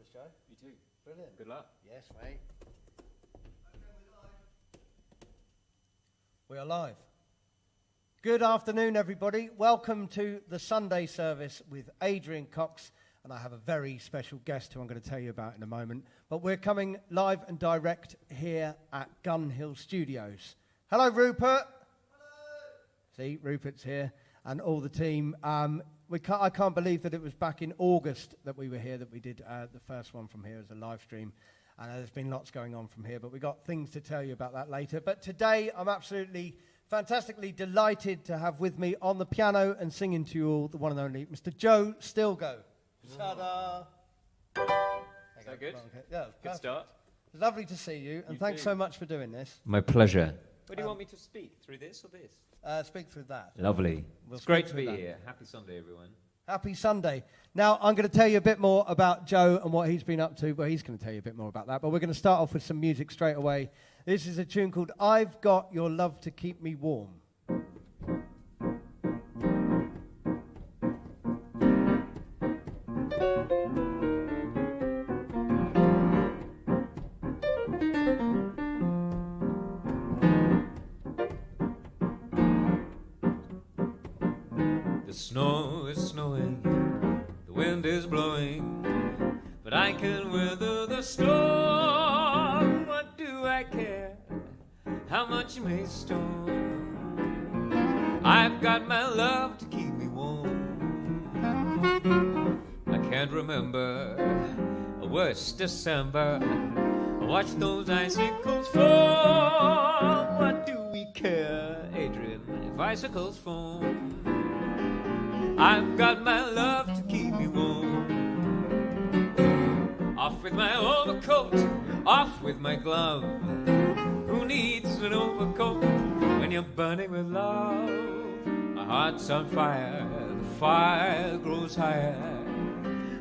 us, Joe. You too. Brilliant. Good luck. Yes, mate. We are live. Good afternoon, everybody. Welcome to the Sunday service with Adrian Cox, and I have a very special guest who I'm going to tell you about in a moment. But we're coming live and direct here at Gun Hill Studios. Hello, Rupert. Hello. See, Rupert's here, and all the team. I can't believe that it was back in August that we were here, that we did the first one from here as a live stream. And there's been lots going on from here, but we've got things to tell you about that later. But today, I'm absolutely, fantastically delighted to have with me on the piano and singing to you all, the one and only Mr. Joe Stilgoe. Ta-da! Is that good? Yeah, good start. It's lovely to see you, and thanks so much for doing this. My pleasure. Where do you want me to speak? Through this or this? Speak through that. Lovely. It's great to be here. Happy Sunday, everyone. Happy Sunday. Now, I'm going to tell you a bit more about Joe and what he's been up to. Well, he's going to tell you a bit more about that. But we're going to start off with some music straight away. This is a tune called I've Got Your Love to Keep Me Warm. The snow is snowing, the wind is blowing, but I can weather the storm. What do I care how much you may storm? I've got my love to keep me warm. I can't remember a worse December. Watch those icicles fall. What do we care, Adrian, if icicles fall? I've got my love to keep me warm. Off with my overcoat, off with my glove. Who needs an overcoat when you're burning with love? My heart's on fire, the fire grows higher,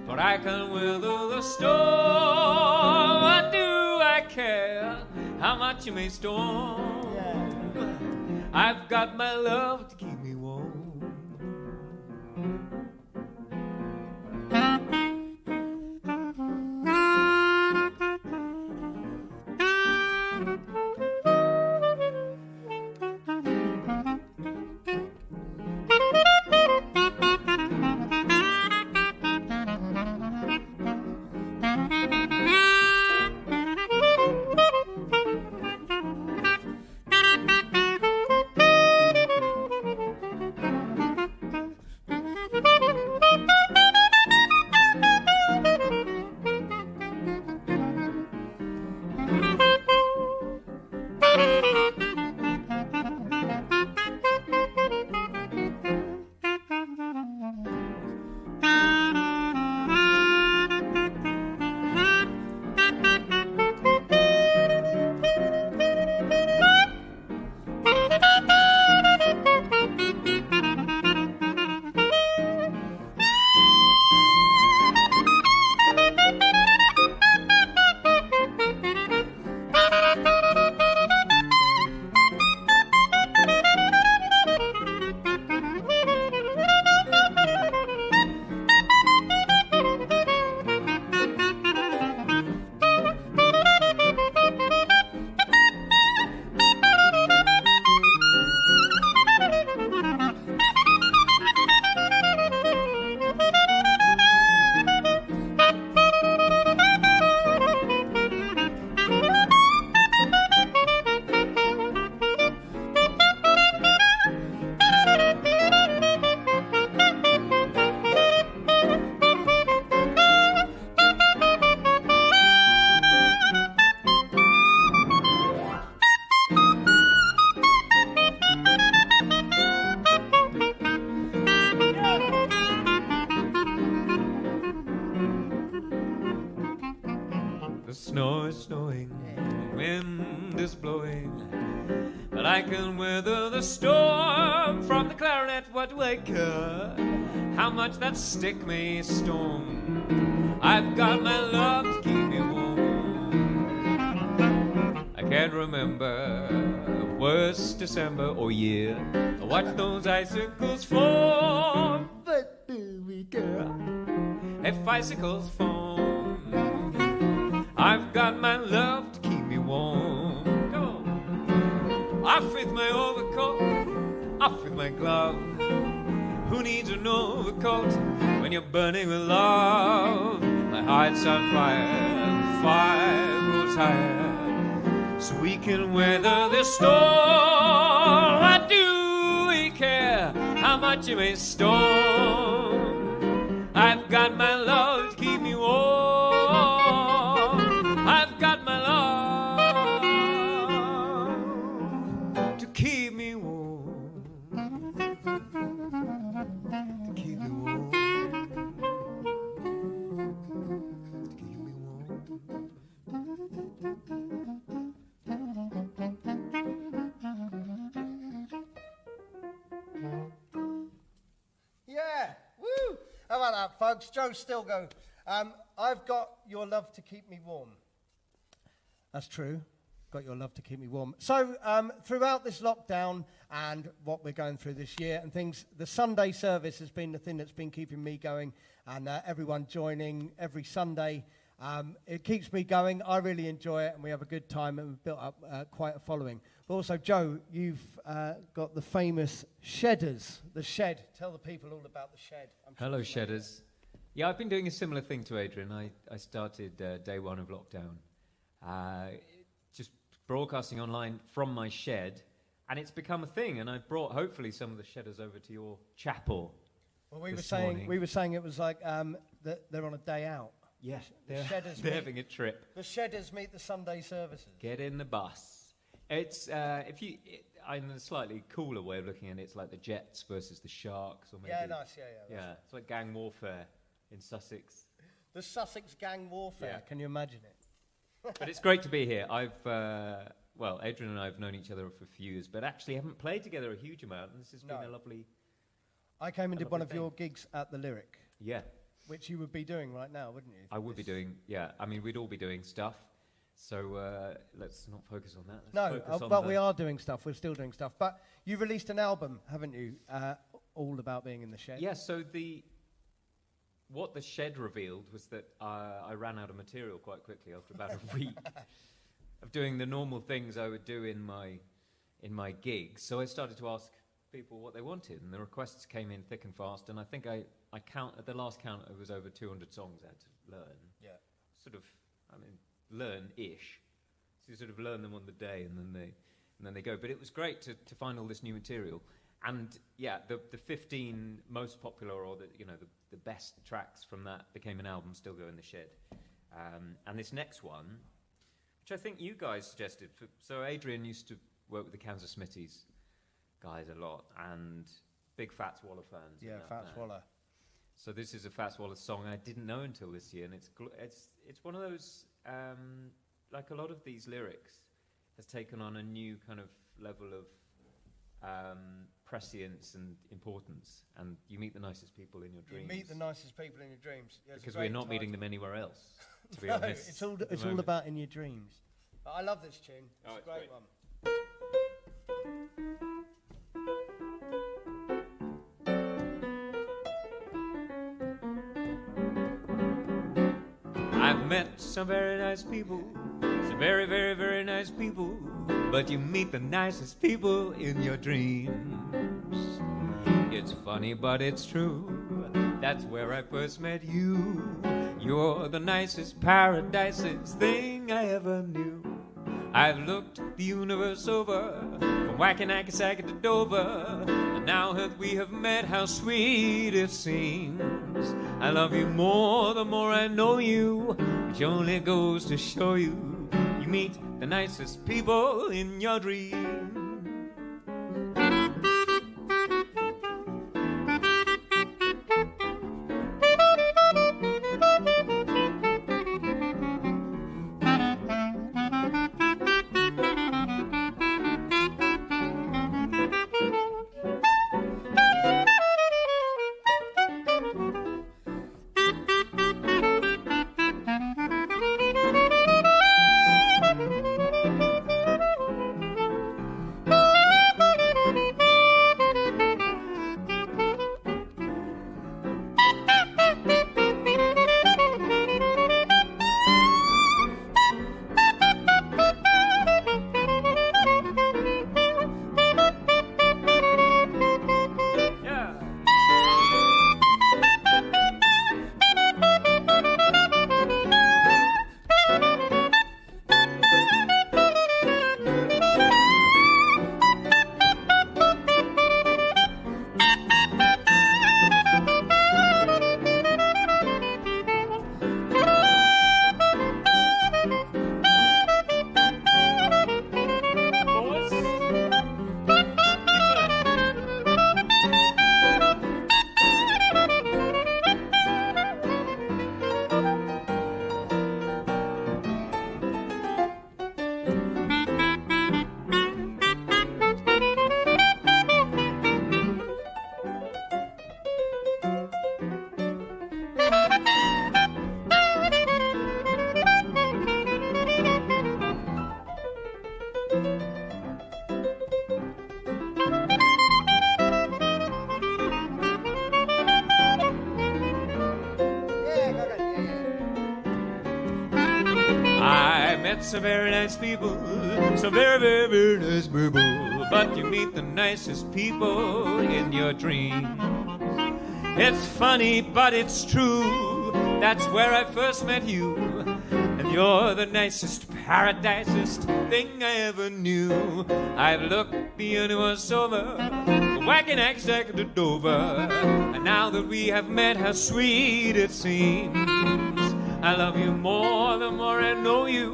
but I can weather the storm. What do I care how much you may storm? I've got my love to keep me warm. snow is snowing, the wind is blowing, but I can weather the storm. From the clarinet, what do I care how much that stick may storm? I've got my love to keep me warm. I can't remember the worst December or year. I watch those icicles form, but do we care if icicles form? I've got my love to keep me warm. Go. Off with my overcoat, off with my glove. Who needs an overcoat when you're burning with love? My heart's on fire, the fire grows higher, so we can weather this storm. Why do we care how much it may storm? I've got my love to keep me warm. I've got my love to keep me warm. To keep me warm. To keep me warm. Yeah, woo! How about that, folks? Joe Stilgoe. I've got your love to keep me warm. That's true. Got your love to keep me warm. So throughout this lockdown and what we're going through this year and things, the Sunday service has been the thing that's been keeping me going, and everyone joining every Sunday. It keeps me going. I really enjoy it, and we have a good time, and we've built up quite a following. But also, Joe, you've got the famous Shedders, the Shed. Tell the people all about the Shed. Hello, Shedders. Yeah, I've been doing a similar thing to Adrian. I started day one of lockdown, just broadcasting online from my shed, and it's become a thing. And I brought hopefully some of the Shedders over to your chapel. Well, we were saying it was like that they're on a day out. Yeah, they're having a trip. The Shedders meet the Sunday services. Get in the bus. It's in a slightly cooler way of looking at it, it's like the Jets versus the Sharks, or maybe. Yeah, nice. Yeah. It's like gang warfare in Sussex. The Sussex gang warfare. Yeah. Can you imagine it? But it's great to be here. Adrian and I have known each other for a few years, but actually haven't played together a huge amount. And this has been a lovely. I came and did one of your gigs at the Lyric. Yeah. Which you would be doing right now, wouldn't you? I would be doing, yeah. I mean, we'd all be doing stuff. So let's not focus on that. But we are doing stuff. We're still doing stuff. But you released an album, haven't you? All about being in the shed. Yeah, so what the Shed revealed was that I ran out of material quite quickly after about a week of doing the normal things I would do in my gigs. So I started to ask people what they wanted, and the requests came in thick and fast. And I think I count at the last count it was over 200 songs I had to learn. Yeah. Learn-ish. So you sort of learn them on the day, and then they go. But it was great to find all this new material. And yeah, the 15 most popular, or the best tracks from that became an album, Stilgoe In The Shed. And this next one, which I think you guys suggested. So Adrian used to work with the Kansas Smithies guys a lot, and big Fats Waller fans. Yeah, Fats Waller. So this is a Fats Waller song I didn't know until this year, and it's one of those, like a lot of these lyrics, has taken on a new kind of level of prescience and importance, and you meet the nicest people in your dreams. You meet the nicest people in your dreams. Yeah, because we're not meeting them anywhere else, to be no, honest. It's all about in your dreams. But I love this tune. It's a great one. I've met some very nice people, some very, very, very nice people, but you meet the nicest people in your dreams. It's funny, but it's true. That's where I first met you. You're the nicest, paradisest thing I ever knew. I've looked the universe over, from Wackanakisaka to Dover, and now that we have met, how sweet it seems. I love you more the more I know you, which only goes to show you, you meet the nicest people in your dreams. met some very nice people, some very, very, very nice people. But you meet the nicest people in your dreams. It's funny, but it's true. That's where I first met you. And you're the nicest, paradisest thing I ever knew. I've looked the universe over, the wagon exact to Dover. And now that we have met, how sweet it seems. I love you more the more I know you,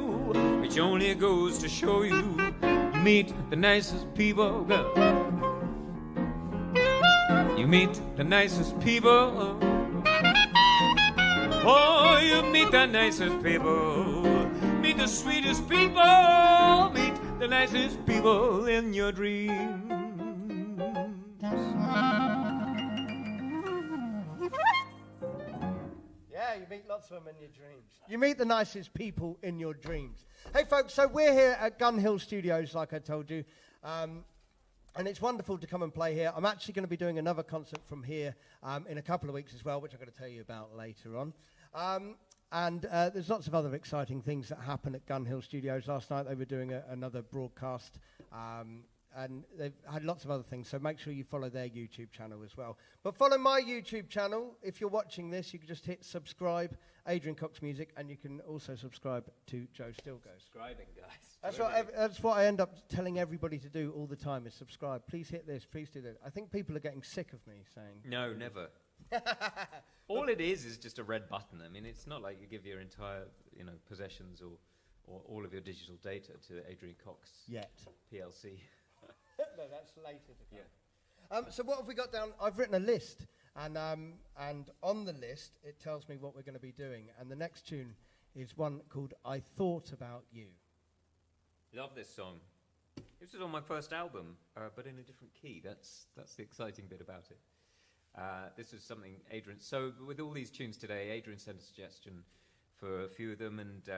which only goes to show you, you meet the nicest people, girl. You meet the nicest people. Oh, you meet the nicest people. Meet the sweetest people. Meet the nicest people in your dreams. Yeah, you meet lots of them in your dreams. You meet the nicest people in your dreams. Hey, folks, so we're here at Gun Hill Studios, like I told you. And it's wonderful to come and play here. I'm actually going to be doing another concert from here in a couple of weeks as well, which I'm going to tell you about later on. And there's lots of other exciting things that happen at Gun Hill Studios. Last night they were doing another broadcast, and they've had lots of other things, so make sure you follow their YouTube channel as well. But follow my YouTube channel. If you're watching this, you can just hit subscribe, Adrian Cox Music, and you can also subscribe to Joe Stilgoe. Subscribing, guys. That's what I end up telling everybody to do all the time, is subscribe. Please hit this, please do that. I think people are getting sick of me saying... No, never. All it is just a red button. I mean, it's not like you give your entire, possessions or all of your digital data to Adrian Cox. Yet. PLC. No, that's later to come. Yeah. So what have we got down? I've written a list, and on the list it tells me what we're going to be doing. And the next tune is one called "I Thought About You." Love this song. This was on my first album, but in a different key. That's the exciting bit about it. This is something Adrian... So with all these tunes today, Adrian sent a suggestion for a few of them, and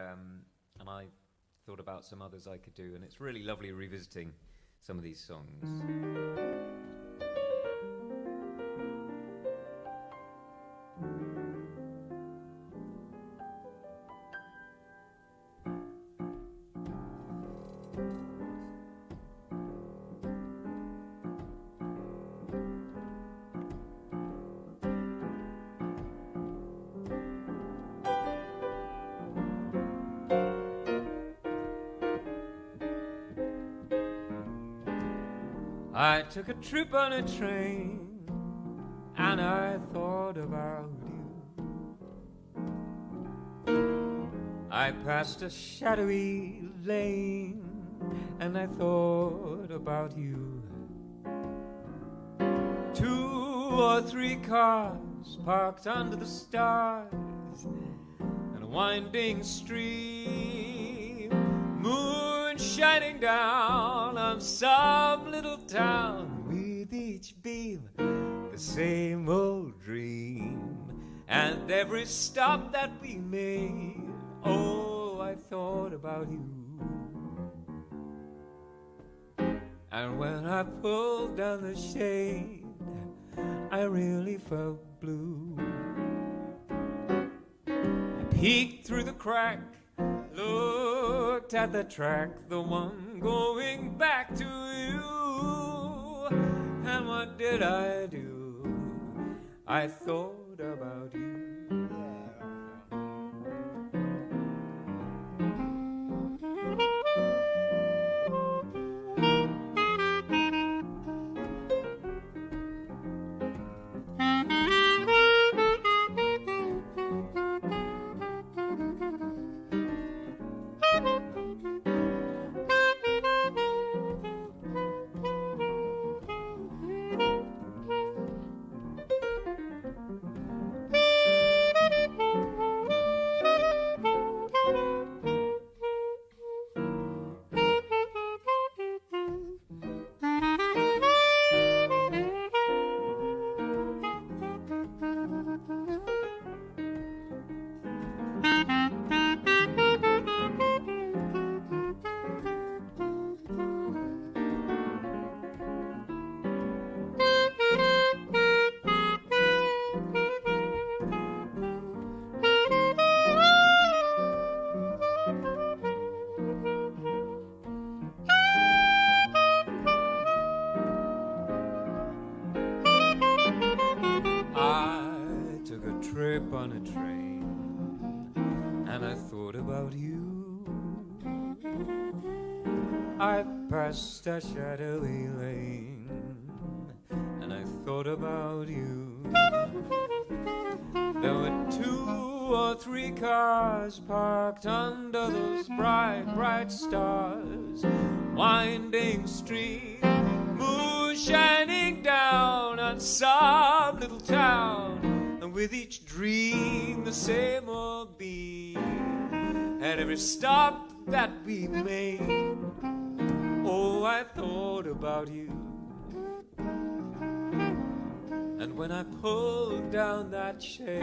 I thought about some others I could do, and it's really lovely revisiting some of these songs. I took a trip on a train, and I thought about you. I passed a shadowy lane, and I thought about you. 2 or 3 cars parked under the stars, and a winding stream, moon shining down on some little town, with each beam the same old dream. And every stop that we made, oh, I thought about you. And when I pulled down the shade, I really felt blue. I peeked through the crack, looked at the track, the one going back to you. And what did I do? I thought about you. and I thought about you. I passed a shadowy lane, and I thought about you. There were 2 or 3 cars parked under those bright, bright stars. Winding street, moon shining down on some little town. And with each dream the same old beat. At every stop that we made, oh, I thought about you. And when I pulled down that shade,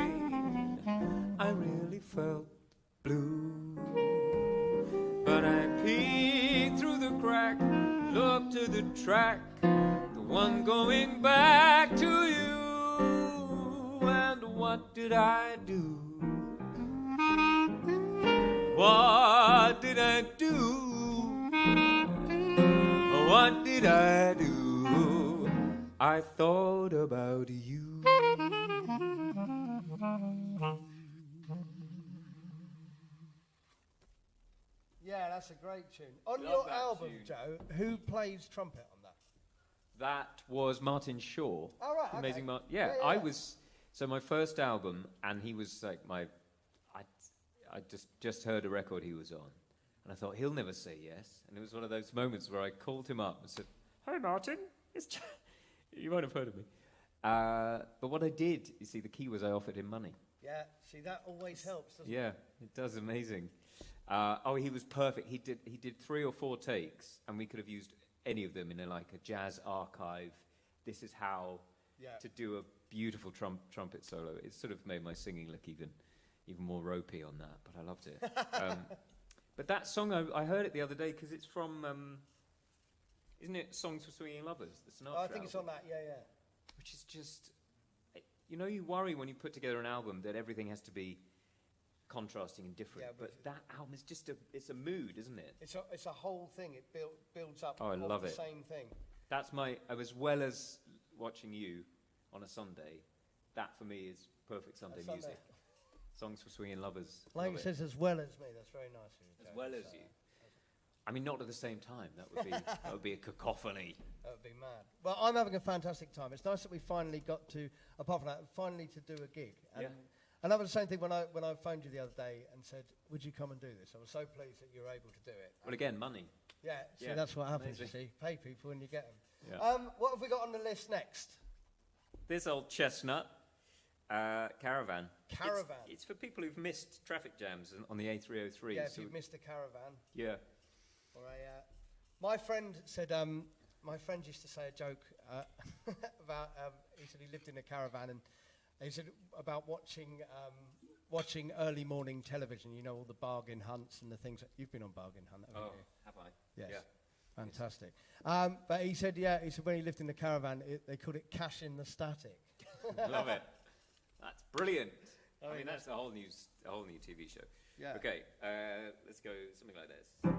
I really felt blue. But I peeked through the crack, looked to the track, the one going back to you. And what did I do? What did I do? What did I do? I thought about you. Yeah, that's a great tune. On Love your that album, tune. Joe, who plays trumpet on that? That was Martin Shaw. Oh, right, okay. Amazing Martin. Yeah, I yeah. was, so my first album, and he was like I just heard a record he was on, and I thought, he'll never say yes. And it was one of those moments where I called him up and said, "Hi, Martin. It's you might have heard of me." But what I did, you see, the key was I offered him money. Yeah, see, that always helps, doesn't it? Yeah, it does. Amazing. He was perfect. He did 3 or 4 takes, and we could have used any of them in a jazz archive. This is how to do a beautiful trumpet solo. It sort of made my singing look even more ropey on that, but I loved it. But that song, I heard it the other day because it's from, isn't it Songs for Swinging Lovers? The Sinatra Oh, I think it's on album, that, yeah. which is just, you worry when you put together an album that everything has to be contrasting and different. Yeah, but that album is just it's a mood, isn't it? It's a whole thing. It builds up Oh, I love the it. same thing. That's as well as watching you on a Sunday, that for me is perfect Sunday Sunday. music. Songs for Swinging Lovers. Like Love it it. says, as well as me. That's very nice of you, As Joe. well as you. I mean, not at the same time. That would be a cacophony. That would be mad. Well, I'm having a fantastic time. It's nice that we finally got to, apart from that, finally to do a gig. And, Yeah. and that was the same thing when I phoned you the other day and said, would you come and do this? I was so pleased that you were able to do it. Well, again, money. Yeah, see, Yeah, that's what happens, amazing. you see. Pay people and you get them. Yeah. What have we got on the list next? This old chestnut, Caravan. Caravan. It's for people who've missed traffic jams on the A303. Yeah, if so you've missed a caravan. yeah. Or my friend said, my friend used to say a joke about, he said he lived in a caravan, and he said about watching early morning television, all the bargain hunts and the things. You've been on Bargain Hunt, haven't you? Have I? Yes. Yeah. Fantastic. But he said, when he lived in the caravan, they called it cash in the static. Love it. That's brilliant. I mean, that's a whole new TV show. Yeah. Okay, let's go something like this.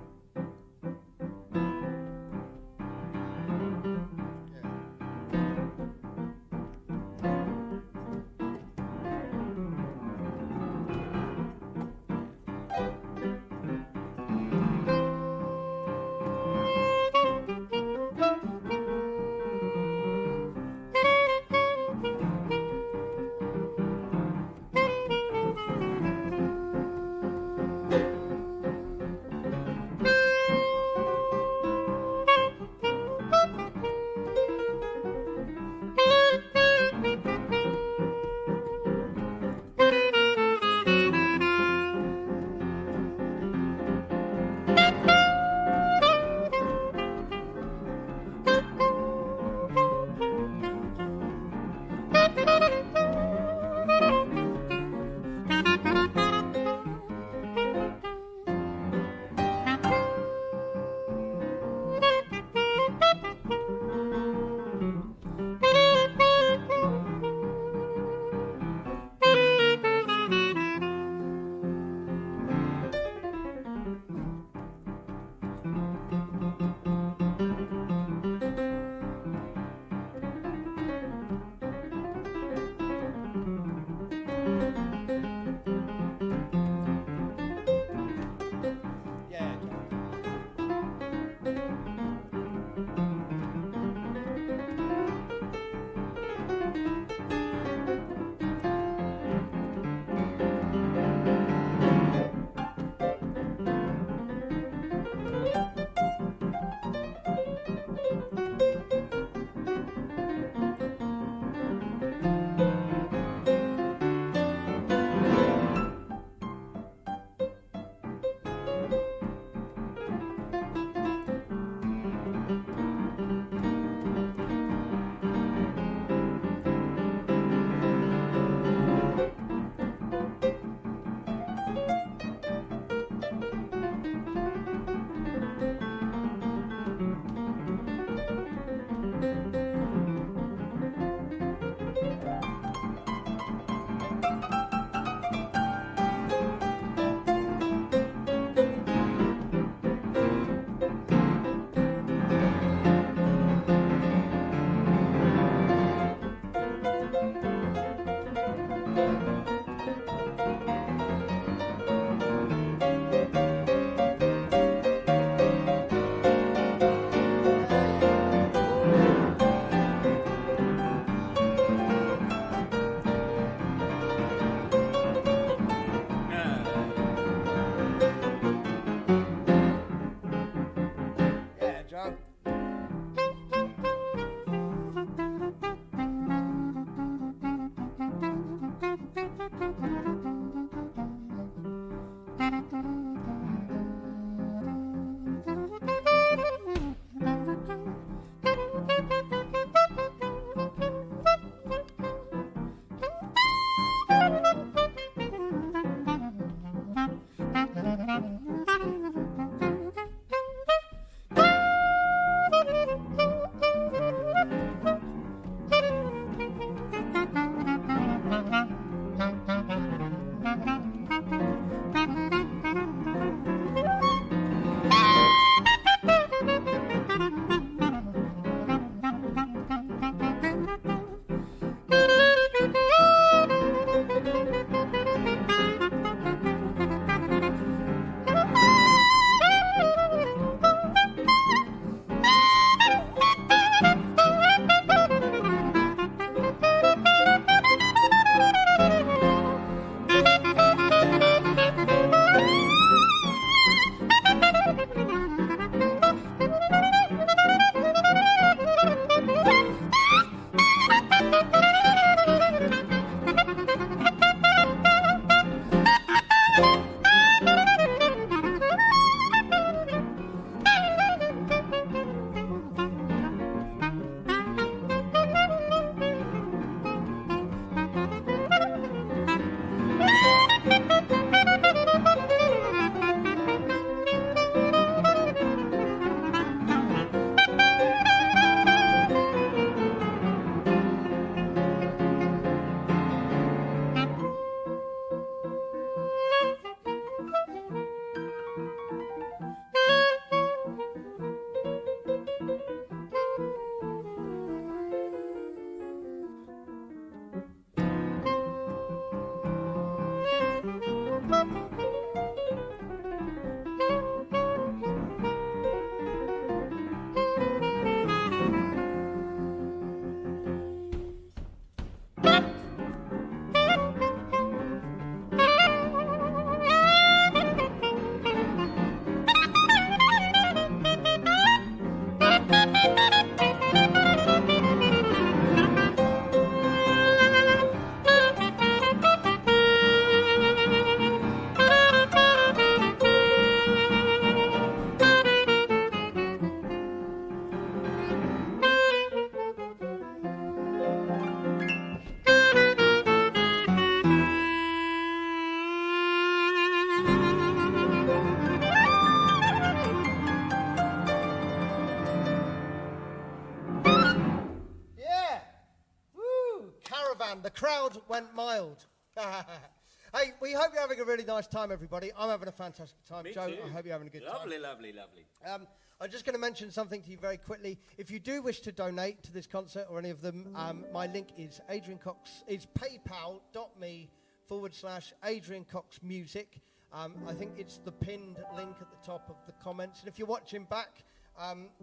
The crowd went mild. Hey, we hope you're having a really nice time, everybody. I'm having a fantastic time. Me Joe, too. I hope you're having a good time. Lovely, lovely, lovely. I'm just going to mention something to you very quickly. If you do wish to donate to this concert or any of them, my link is Adrian Cox. It's paypal.me/Adrian Cox Music. I think it's the pinned link at the top of the comments. And if you're watching back,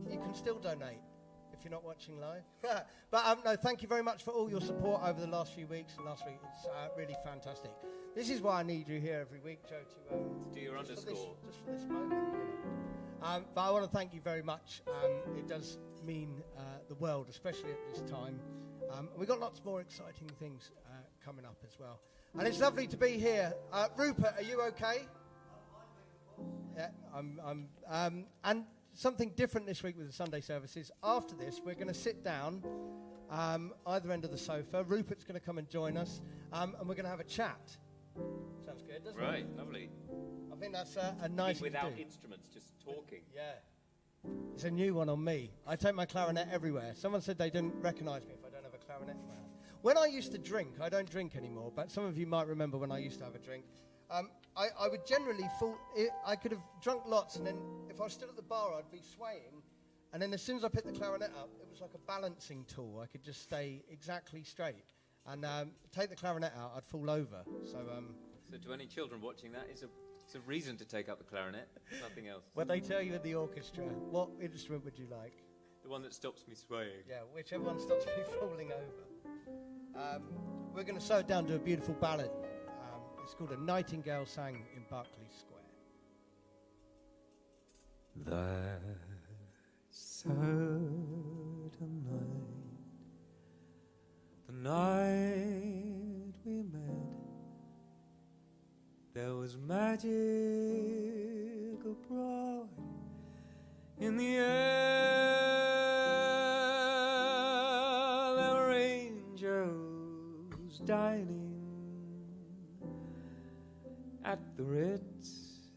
you can still donate if you're not watching live. But no, thank you very much for all your support over the last few weeks. And last week, it's really fantastic. This is why I need you here every week, Joe, to do your underscore. Just for this moment. You know. But I want to thank you very much. It does mean the world, especially at this time. We've got lots more exciting things coming up as well. And it's lovely to be here. Rupert, are you okay? Yeah, and something different this week with the Sunday services. After this, we're going to sit down either end of the sofa. Rupert's going to come and join us, and we're going to have a chat. Sounds good, doesn't it? Right, lovely. I think that's a nice thing to Without do. instruments, just talking. Yeah. It's a new one on me. I take my clarinet everywhere. Someone said they didn't recognise me if I don't have a clarinet in my hand. When I used to drink, I don't drink anymore, but some of you might remember when I used to have a drink. I would generally fall. I could have drunk lots, and then if I was still at the bar, I'd be swaying. And then as soon as I picked the clarinet up, it was like a balancing tool. I could just stay exactly straight. And take the clarinet out, I'd fall over. So to any children watching that, it's a reason to take up the clarinet, nothing else. when they tell you in the orchestra, what instrument would you like? The one that stops me swaying. Yeah, whichever one stops me falling over. We're going to slow it down to a beautiful ballad. It's called A Nightingale Sang in Berkeley Square. That certain night, the night we met, there was magic abroad in the air. There were angels dining at the Ritz.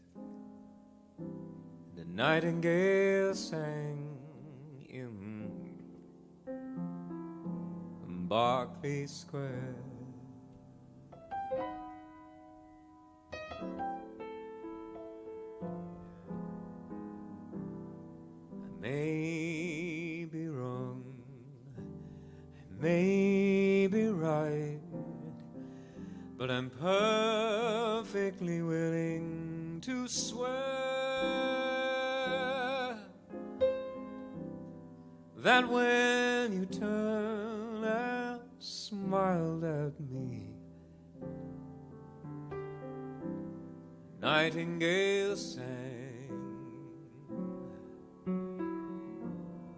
The nightingale sang in Berkeley Square. I may be wrong, I may be right, but I'm perfectly willing to swear that when you turned and smiled at me, Nightingale sang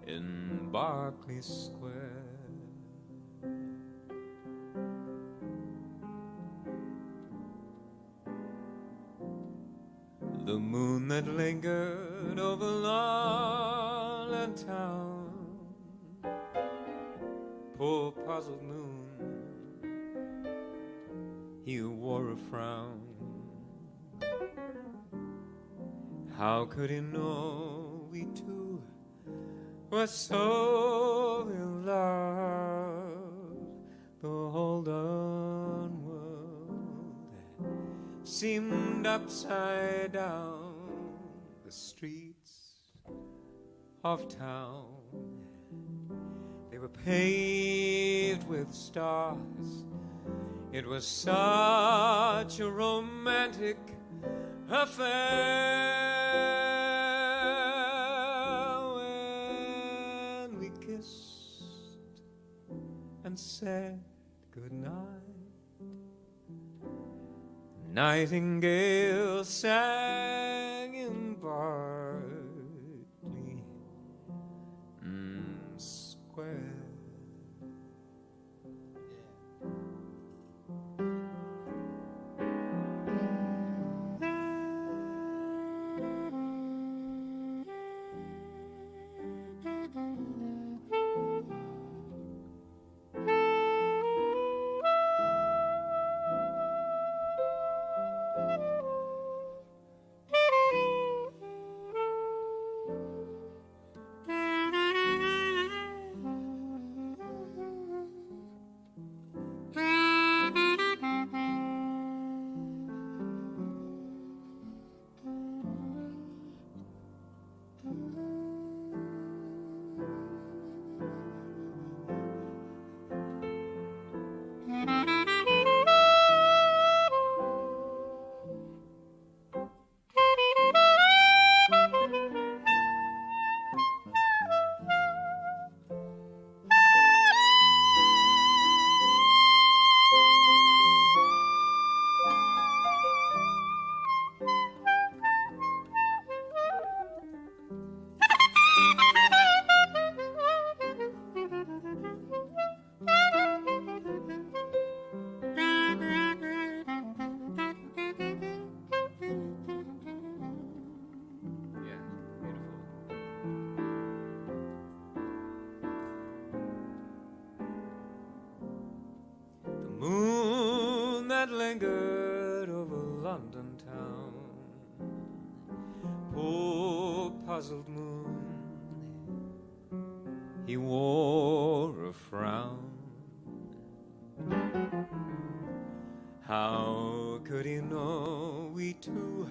in Berkeley Square. The moon that lingered over London town, poor puzzled moon, he wore a frown. How could he know we two were so in love? The whole darn world seemed upside down. The streets of town, they were paved with stars. It was such a romantic affair when we kissed and said goodnight. Nightingale sang in Berkeley Square. lingered over London town. Poor puzzled moon, he wore a frown. How could he know we two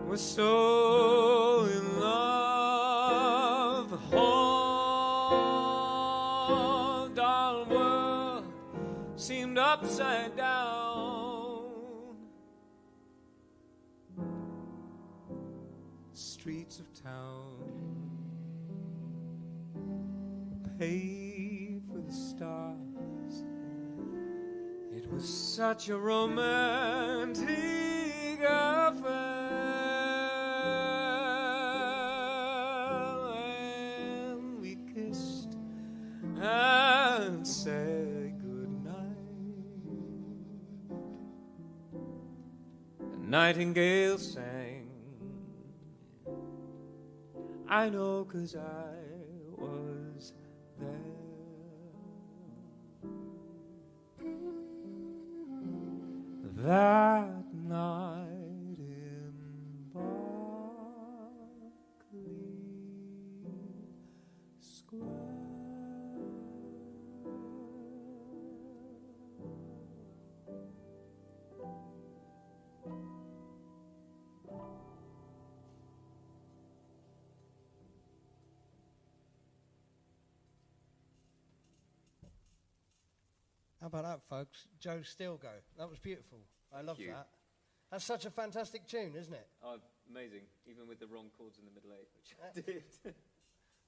were so in love? The whole dull world seemed upside down. Streets of town paved with stars. It was such a romantic affair, and we kissed and said goodnight. The nightingale sang. I know 'cause I was there. That night in Berkeley Square. How about that, folks? Joe Stilgoe. That was beautiful. I love that. That's such a fantastic tune, isn't it? Oh, amazing. Even with the wrong chords in the middle eight, which I did.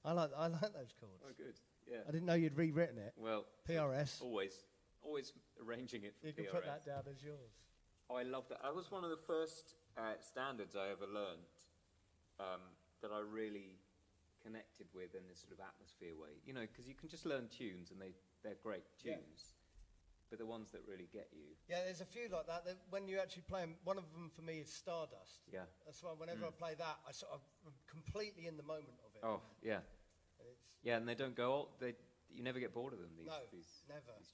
I like those chords. Oh, good. Yeah. I didn't know you'd rewritten it. Well, PRS. Always arranging it for You can PRS. put that down as yours. Oh, I love that. That was one of the first standards I ever learned that I really connected with in this sort of atmosphere way. You know, because you can just learn tunes and they're great tunes. But the ones that really get you. Yeah, there's a few like that when you actually play them. One of them for me is Stardust. Yeah. That's why whenever I play that, I sort of am completely in the moment of it. Oh, yeah. Yeah, and they don't go old. You never get bored of them, these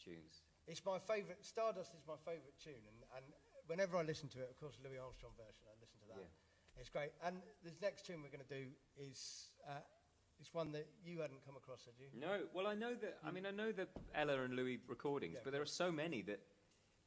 tunes. It's my favourite. Stardust is my favourite tune. And whenever I listen to it, of course, Louis Armstrong version, I listen to that. Yeah. It's great. And this next tune we're going to do is... it's one that you hadn't come across, had you? No. Well, I know that. I mean, I know the Ella and Louis recordings, but there are so many that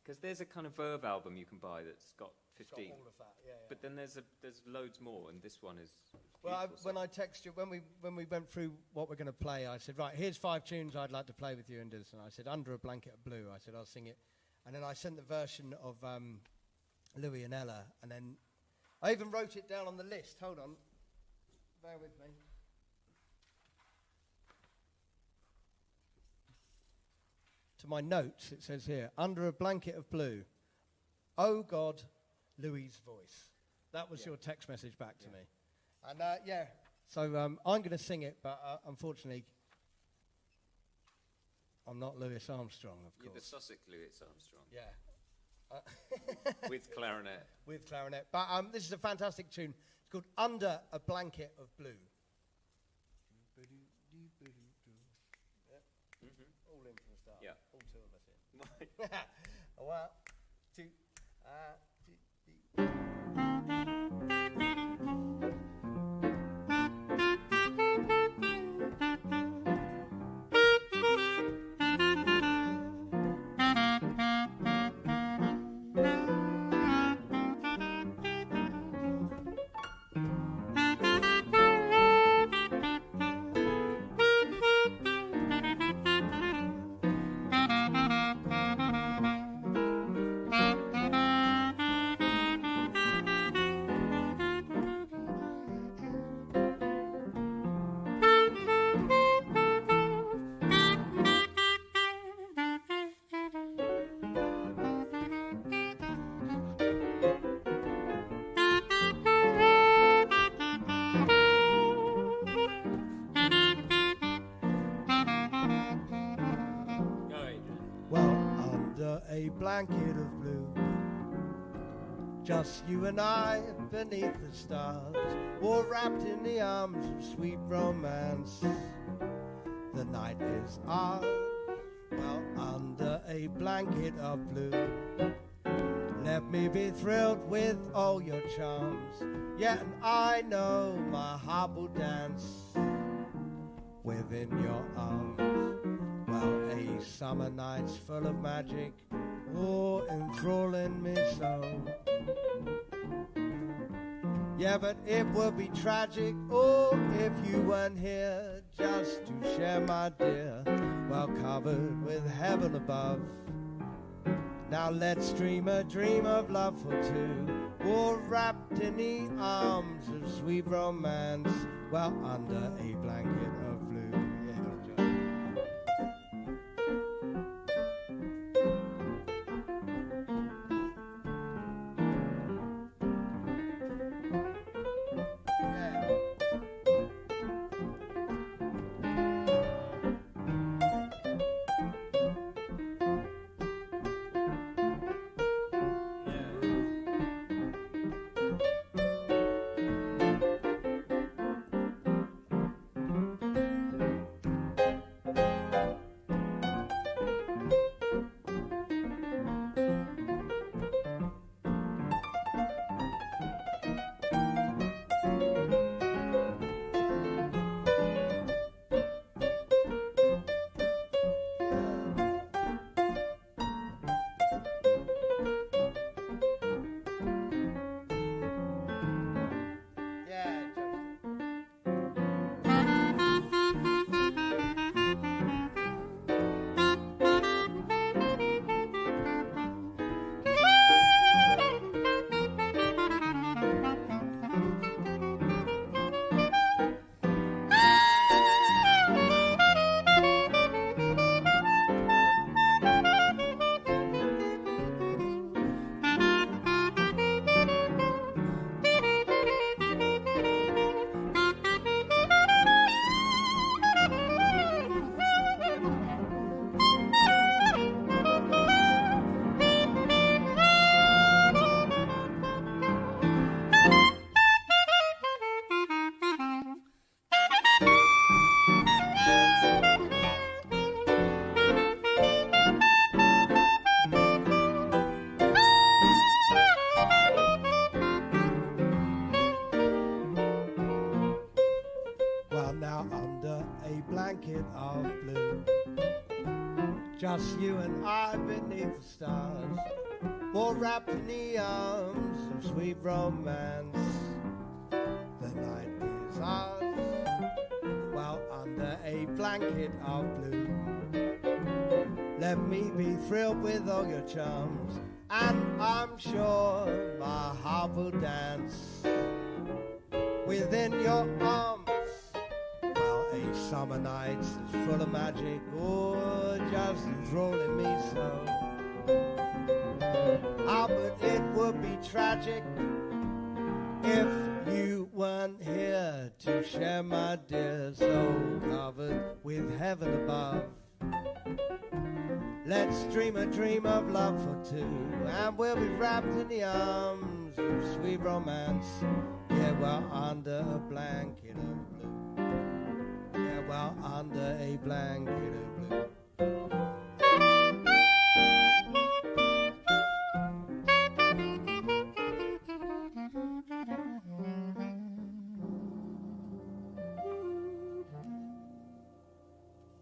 because there's a kind of Verve album you can buy that's got 15. It's got all of that, yeah. But then there's loads more, and this one is. Well, when I texted you when we went through what we're going to play, I said, right, here's 5 tunes I'd like to play with you and this, and I said, Under a Blanket of Blue. I said, I'll sing it, and then I sent the version of Louis and Ella, and then I even wrote it down on the list. Hold on, bear with me. To my notes, it says here, Under a Blanket of Blue, oh God, Louis' voice. That was your text message back to me. And so I'm going to sing it, but unfortunately, I'm not Louis Armstrong, of course. You're the Sussex Louis Armstrong. Yeah. With clarinet. With clarinet. But this is a fantastic tune. It's called Under a Blanket of Blue. All in from the start. Yeah. All 2 of us in. 1, 2, blanket of blue, just you and I beneath the stars, all wrapped in the arms of sweet romance. The night is ours, well, under a blanket of blue, Let me be thrilled with all your charms. Yeah, and I know my heart will dance within your arms. Well, a summer night's full of magic, oh, enthralling me so. Yeah, but it would be tragic, oh, if you weren't here just to share, my dear. Well, covered with heaven above. Now let's dream a dream of love for two, all wrapped in the arms of sweet romance, well, under a blanket of blue. Just you and I beneath the stars, all wrapped in the arms of sweet romance. The night is ours, well, under a blanket of blue. Let me be thrilled with all your charms, and I'm sure my heart will dance within your arms. A summer night is full of magic, oh, just enthralling me so. Ah, but it would be tragic if you weren't here to share, my dear, so covered with heaven above. Let's dream a dream of love for two, and we'll be wrapped in the arms of sweet romance. Yeah, well, under a blanket of blue. Well, under a blanket of blue.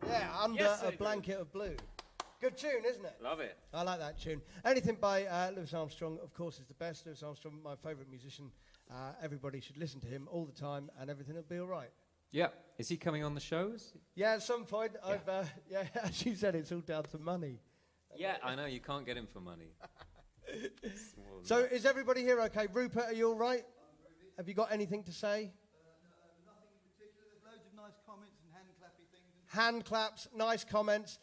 Yeah, under a blanket of blue. Good tune, isn't it? Love it. I like that tune. Anything by Louis Armstrong, of course, is the best. Louis Armstrong, my favourite musician. Everybody should listen to him all the time, and everything will be all right. Yeah. Is he coming on the shows? Yeah, at some point. Yeah. As you said, it's all down to money. Yeah, I know. You can't get him for money. So is everybody here okay? Rupert, are you all right? Have you got anything to say? Nothing in particular. There's loads of nice comments and hand-clappy things. Hand claps, nice comments.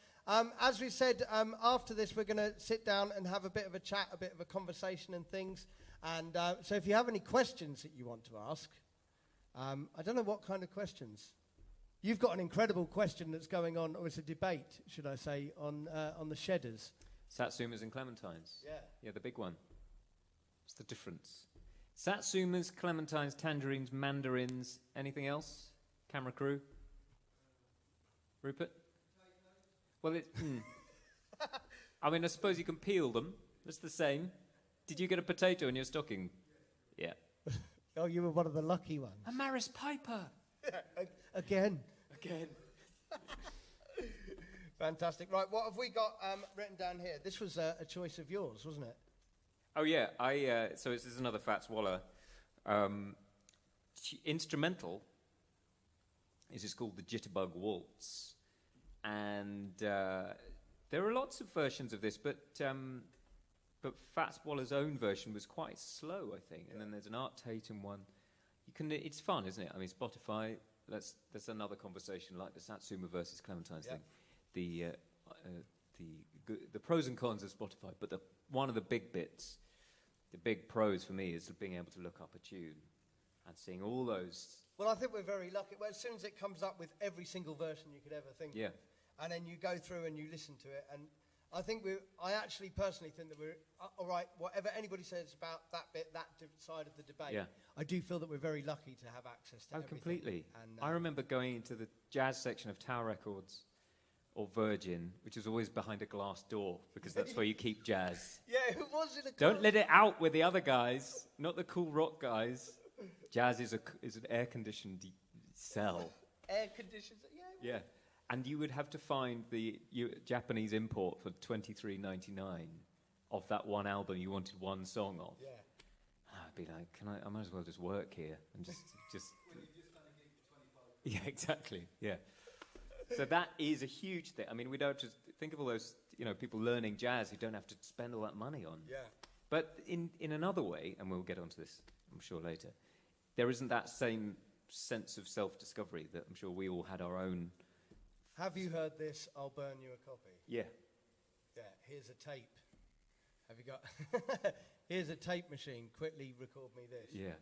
As we said, after this, we're going to sit down and have a bit of a chat, a bit of a conversation and things. And so if you have any questions that you want to ask, I don't know what kind of questions. You've got an incredible question that's going on, or it's a debate, should I say, on the Shedders. Satsumas and clementines. Yeah. Yeah, the big one. What's the difference? Satsumas, clementines, tangerines, mandarins. Anything else? Camera crew? Rupert? Well, I mean, I suppose you can peel them. It's the same. Did you get a potato in your stocking? Yeah. Oh, you were one of the lucky ones. A Maris Piper. Again. Again. Fantastic. Right, what have we got written down here? This was a choice of yours, wasn't it? Oh, yeah. So this is another Fats Waller. Instrumental. This is called the Jitterbug Waltz. And there are lots of versions of this, but Fats Waller's own version was quite slow, I think. And then there's an Art Tatum one. It's fun, isn't it? I mean, Spotify. That's another conversation, like the Satsuma versus Clementines thing. The pros and cons of Spotify, but one of the big bits, the big pros for me, is being able to look up a tune and seeing all those. Well, I think we're very lucky. Well, as soon as it comes up with every single version you could ever think of, and then you go through and you listen to it, and I actually personally think that we're all right. Whatever anybody says about that bit, that side of the debate, I do feel that we're very lucky to have access to everything. Completely. And, I remember going into the jazz section of Tower Records or Virgin, which is always behind a glass door, because that's where you keep jazz. Yeah, who was it? Don't let it out with the other guys, not the cool rock guys. Jazz is an air-conditioned cell. Air-conditioned, yeah. Yeah. And you would have to find the Japanese import for $23.99 of that one album you wanted one song of. Yeah. I'd be like, I might as well just work here and just. Yeah, exactly. Yeah. So that is a huge thing. I mean, we don't just think of all those, people learning jazz who don't have to spend all that money on. Yeah. But in another way, and we'll get onto this, I'm sure later, there isn't that same sense of self-discovery that I'm sure we all had our own. Have you heard this? I'll burn you a copy. Yeah. Yeah, here's a tape. Have you got... Here's a tape machine. Quickly record me this. Yeah.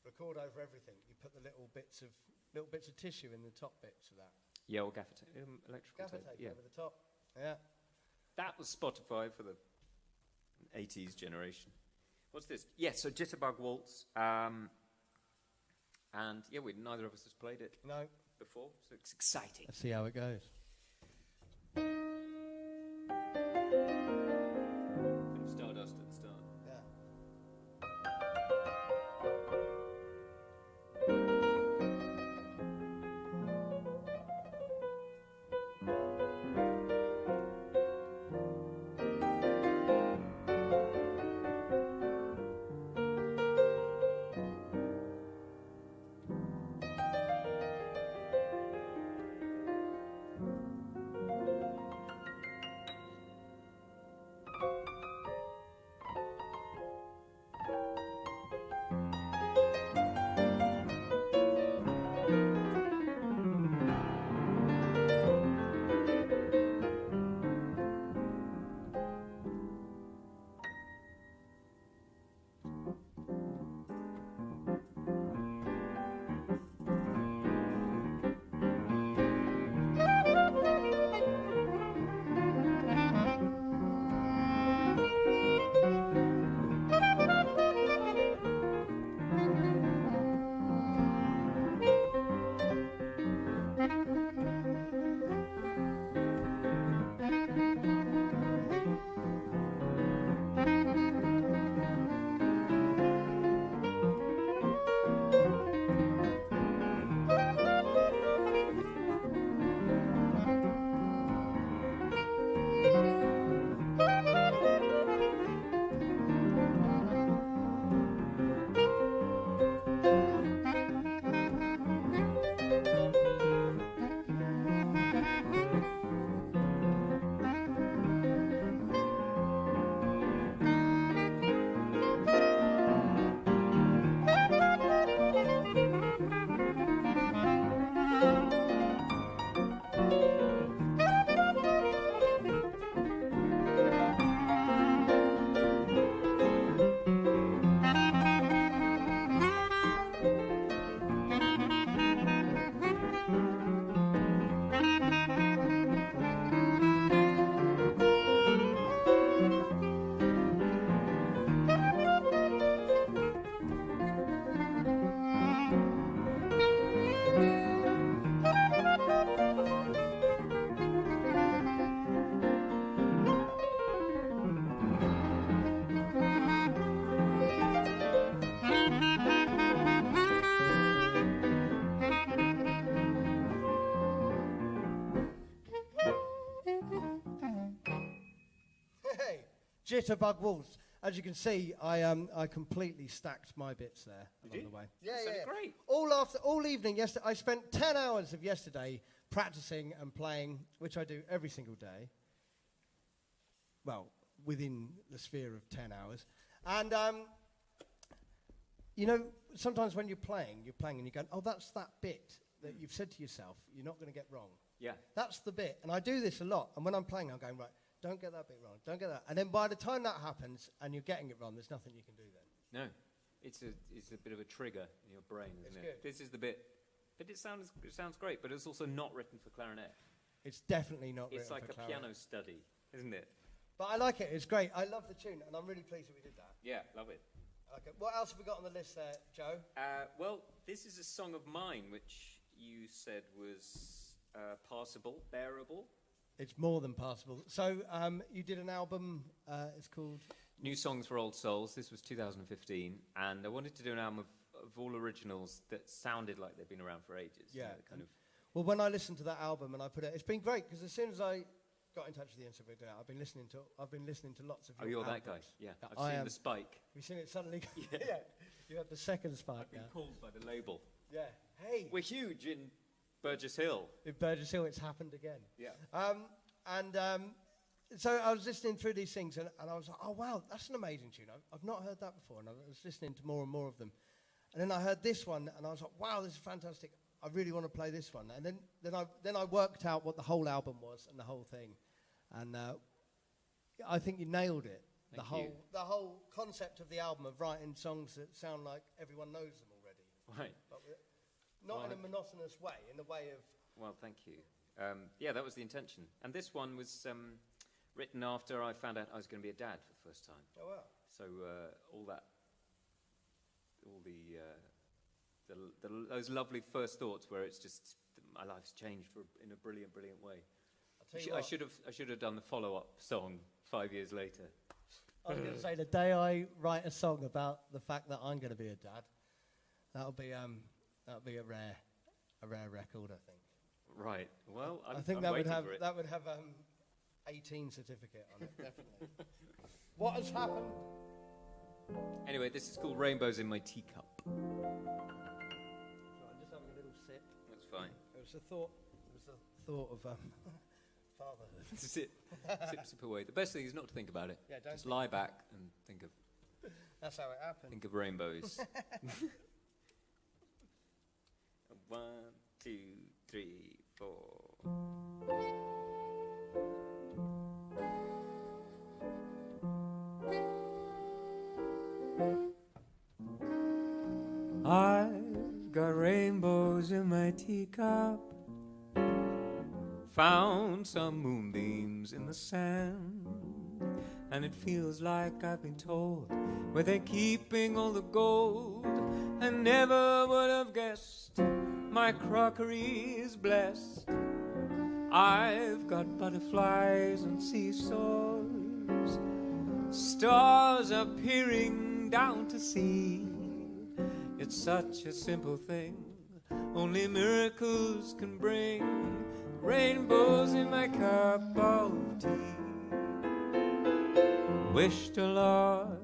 Record over everything. You put the little bits of tissue in the top bits of that. Yeah, or gaffer tape. Electrical Gaffer tape yeah. over the top. Yeah. That was Spotify for the 80s generation. What's this? Yeah, so Jitterbug Waltz. And yeah, neither of us has played it. No. Before, so it's exciting. Let's see how it goes. Bit of Stardust at the start. Yeah. Jitterbug waltz. As you can see, I completely stacked my bits there along the way. Yeah, Sounded great. All evening yesterday, I spent 10 hours of yesterday practicing and playing, which I do every single day. Well, within the sphere of 10 hours. And, you know, sometimes when you're playing and you're going, oh, that's that bit that you've said to yourself you're not going to get wrong. Yeah. That's the bit. And I do this a lot. And when I'm playing, I'm going, right, don't get that bit wrong. Don't get that. And then by the time that happens and you're getting it wrong, there's nothing you can do then. No. It's a bit of a trigger in your brain, isn't it? Good. This is the bit. But it sounds great, but it's also not written for clarinet. It's definitely not written It's like for a clarinet. piano study, isn't it? But I like it. It's great. I love the tune, and I'm really pleased that we did that. Yeah, love it. Okay. What else have we got on the list there, Joe? Well, this is a song of mine, which you said was passable, bearable. It's more than passable. So you did an album. It's called New Songs for Old Souls. This was 2015, and I wanted to do an album of all originals that sounded like they'd been around for ages. Yeah. You know, kind of. Well, when I listened to that album and I put it, it's been great because as soon as I got in touch with the Instagram, I've been listening to lots of. Oh, your you're albums. that guy. Yeah, I've I seen am. the spike. Have you seen it suddenly? Yeah. Yeah. You had the second spike I've been now. called by the label. Yeah. Hey. We're huge in Burgess Hill. In Burgess Hill, it's happened again. Yeah. So I was listening through these things, and I was like, oh, wow, that's an amazing tune. I've not heard that before, and I was listening to more and more of them. And then I heard this one, and I was like, wow, this is fantastic. I really want to play this one. And then I worked out what the whole album was and the whole thing. And I think you nailed it. The whole concept of the album of writing songs that sound like everyone knows them already. Right. But not in a monotonous way, in the way of... Well, thank you. Yeah, that was the intention. And this one was written after I found out I was going to be a dad for the first time. Oh, wow. So those lovely first thoughts where it's just my life's changed in a brilliant, brilliant way. I should have done the follow-up song 5 years later. I was going to say, the day I write a song about the fact that I'm going to be a dad, that'll be a rare record, I think. Right. Well, I think that would have 18 certificate on it, definitely. What has happened? Anyway, this is called Rainbows in My Teacup. So I'm just having a little sip. That's fine. It was the thought of fatherhood. This is it. Sip away. The best thing is not to think about it. Yeah, don't just lie back and think of. That's how it happened. Think of rainbows. 1, 2, 3, 4. I've got rainbows in my teacup. Found some moonbeams in the sand, and it feels like I've been told where they're keeping all the gold. I never would have guessed my crockery is blessed. I've got butterflies and seesaws, stars are peering down to see. It's such a simple thing, only miracles can bring. Rainbows in my cup of tea. Wished a lot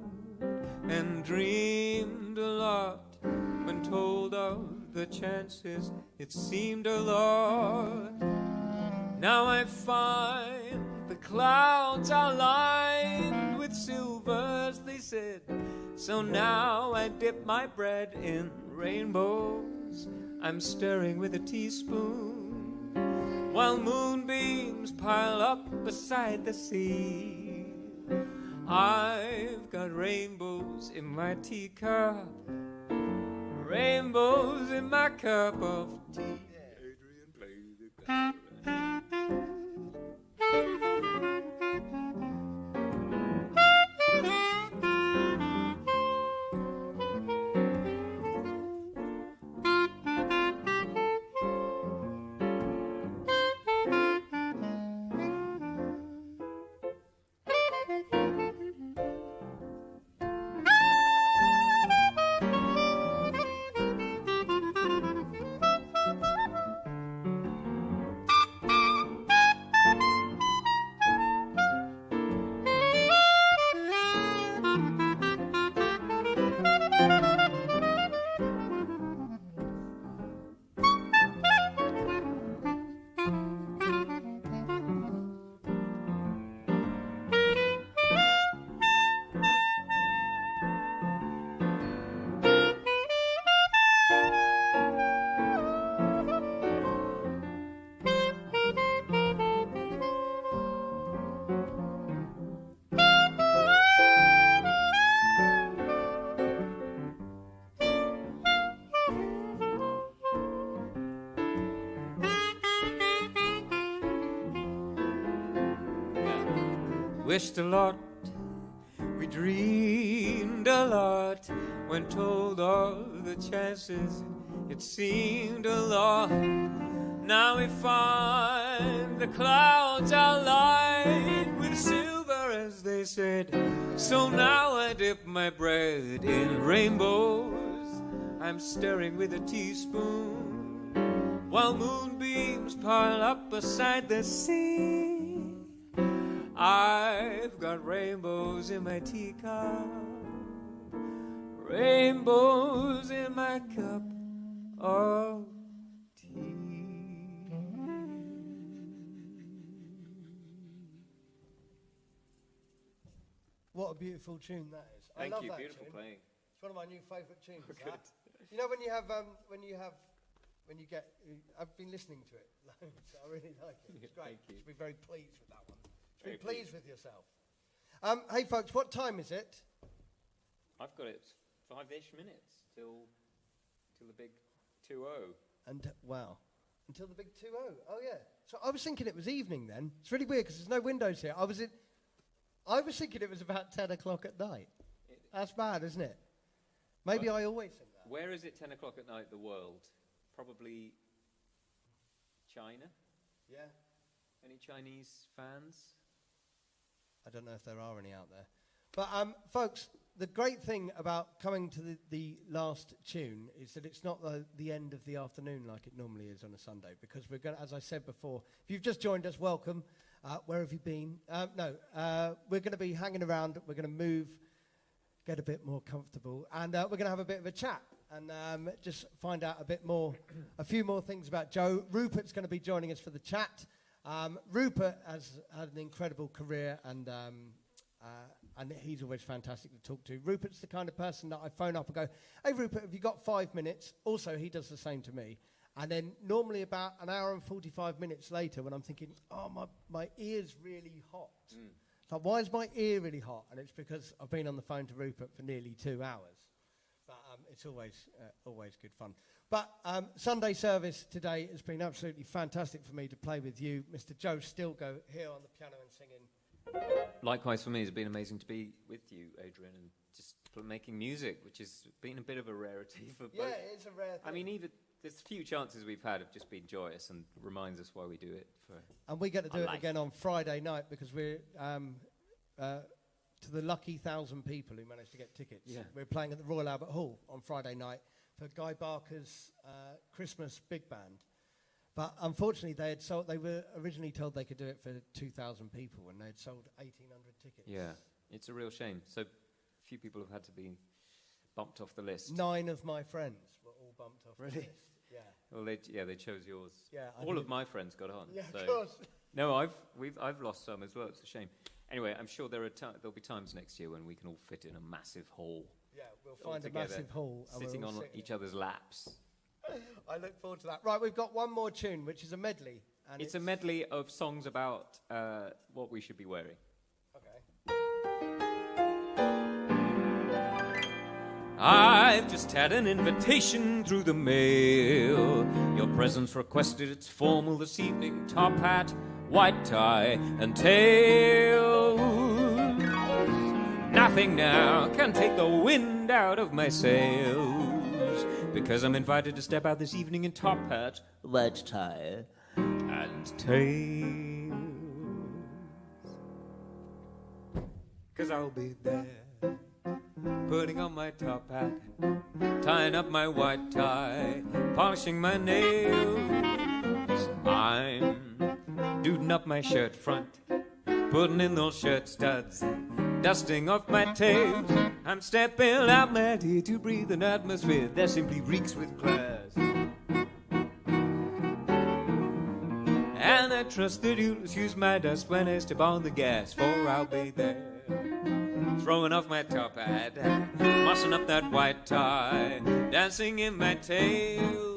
and dreamed a lot. When told of the chances, it seemed a lot. Now I find the clouds are lined with silvers, they said. So now I dip my bread in rainbows. I'm stirring with a teaspoon, while moonbeams pile up beside the sea. I've got rainbows in my teacup, rainbows in my cup of tea. Adrian plays the clarinet. wished a lot, we dreamed a lot. When told of the chances, it seemed a lot. Now we find the clouds are lined with silver, as they said. So now I dip my bread in rainbows. I'm stirring with a teaspoon, while moonbeams pile up beside the sea. I've got rainbows in my teacup, rainbows in my cup of tea. What a beautiful tune that is. Thank I love you, that beautiful tune. playing. It's one of my new favourite tunes. Oh, that. good. You know I've been listening to it loads. I really like it. It's great. Thank you. You should be very pleased with that one. Very Be pleased with yourself. Hey folks, what time is it? I've got it 5-ish minutes till the big 2-0. And wow, until the big 2-0. Oh yeah. So I was thinking it was evening then. It's really weird because there's no windows here. I was thinking it was about 10 o'clock at night. That's bad, isn't it? Maybe I always think that. Where is it 10 o'clock at night, the world? Probably China? Yeah. Any Chinese fans? I don't know if there are any out there. But folks, the great thing about coming to the last tune is that it's not the end of the afternoon like it normally is on a Sunday, because we're going to, as I said before, if you've just joined us, welcome. Where have you been? We're going to be hanging around. We're going to move, get a bit more comfortable, and we're going to have a bit of a chat and just find out a few more things about Joe. Rupert's going to be joining us for the chat. Rupert has had an incredible career, and he's always fantastic to talk to. Rupert's the kind of person that I phone up and go, "Hey, Rupert, have you got 5 minutes?" Also, he does the same to me. And then normally about an hour and 45 minutes later, when I'm thinking, "Oh, my ear's really hot." So why is my ear really hot? And it's because I've been on the phone to Rupert for nearly 2 hours. But it's always good fun. But Sunday service today has been absolutely fantastic for me to play with you, Mr. Joe Stilgoe, here on the piano and singing. Likewise for me, it's been amazing to be with you, Adrian, and just making music, which has been a bit of a rarity for both. Yeah, it is a rare thing. I mean, even there's few chances we've had of just being joyous, and reminds us why we do it. And we get to do it again on Friday night, because we're to the lucky 1,000 people who managed to get tickets. Yeah. We're playing at the Royal Albert Hall on Friday night for Guy Barker's Christmas big band. But unfortunately, they were originally told they could do it for 2,000 people, and they'd sold 1,800 tickets. Yeah, it's a real shame. So few people have had to be bumped off the list. 9 of my friends were all bumped off the list. Yeah. Well, they chose yours. Yeah. All of my friends got on. Yeah, so. of course. No, I've lost some as well. It's a shame. Anyway, I'm sure there'll be times next year when we can all fit in a massive hall. Yeah, we'll find a massive hall. Sitting on each other's laps. I look forward to that. Right, we've got one more tune, which is a medley. And it's a medley of songs about what we should be wearing. Okay. I've just had an invitation through the mail. Your presence requested, it's formal this evening. Top hat, white tie, and tails. Nothing now can take the wind out of my sails, because I'm invited to step out this evening in top hat, white tie, and tails. 'Cause I'll be there, putting on my top hat, tying up my white tie, polishing my nails. I'm duding up my shirt front, putting in those shirt studs, dusting off my tails. I'm stepping out my day to breathe an atmosphere that simply reeks with class. And I trust that you'll excuse my dust when I step on the gas, for I'll be there, throwing off my top hat, mussing up that white tie, dancing in my tail.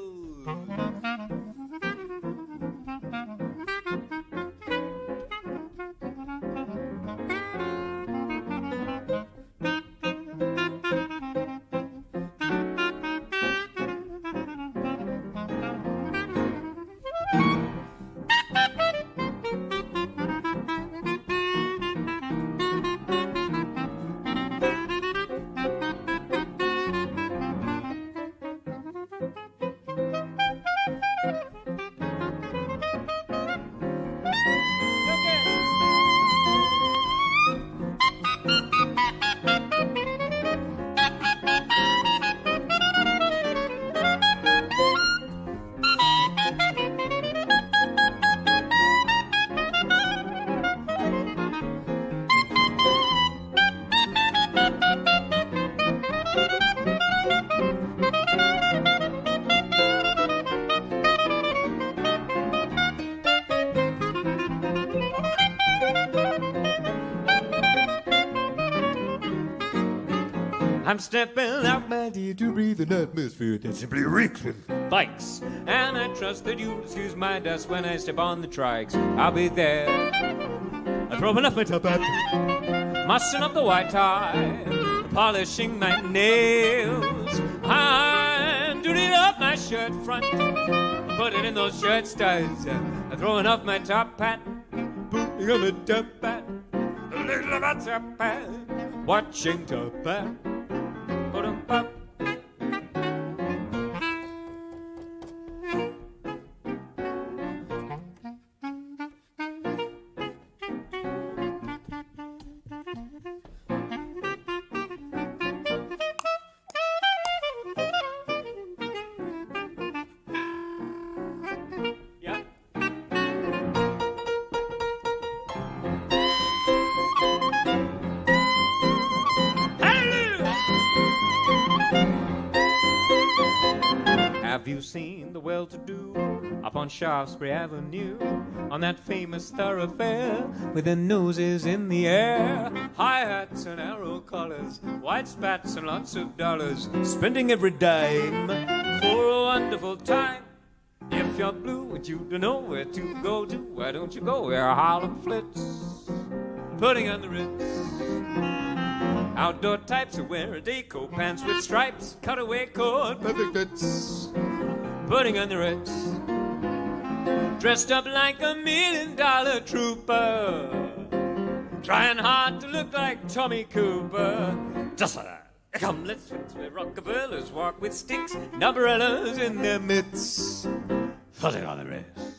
I'm stepping out, my dear, to breathe an atmosphere that simply reeks with bikes. And I trust that you'll excuse my dust when I step on the trikes. I'll be there. I'm throwing off my top hat, mussing up the white tie, polishing my nails. I'm doing up my shirt front, putting in those shirt studs. I'm throwing off my top hat, putting on the top hat, a little of my top hat, watching top hat. Ba-dum-bum. Have you seen the well-to-do up on Shaftesbury Avenue, on that famous thoroughfare with their noses in the air, high hats and arrow collars, white spats and lots of dollars, spending every dime for a wonderful time? If you're blue and you don't know where to go to, why don't you go where Harlem flits, putting on the Ritz? Outdoor types who wear a deco pants with stripes, cutaway coat, perfect fits, putting on the Ritz. Dressed up like $1 million trooper, trying hard to look like Tommy Cooper. Just like that. Come, let's fix where Rockefellers walk with sticks and umbrellas in their midst, putting on the Ritz.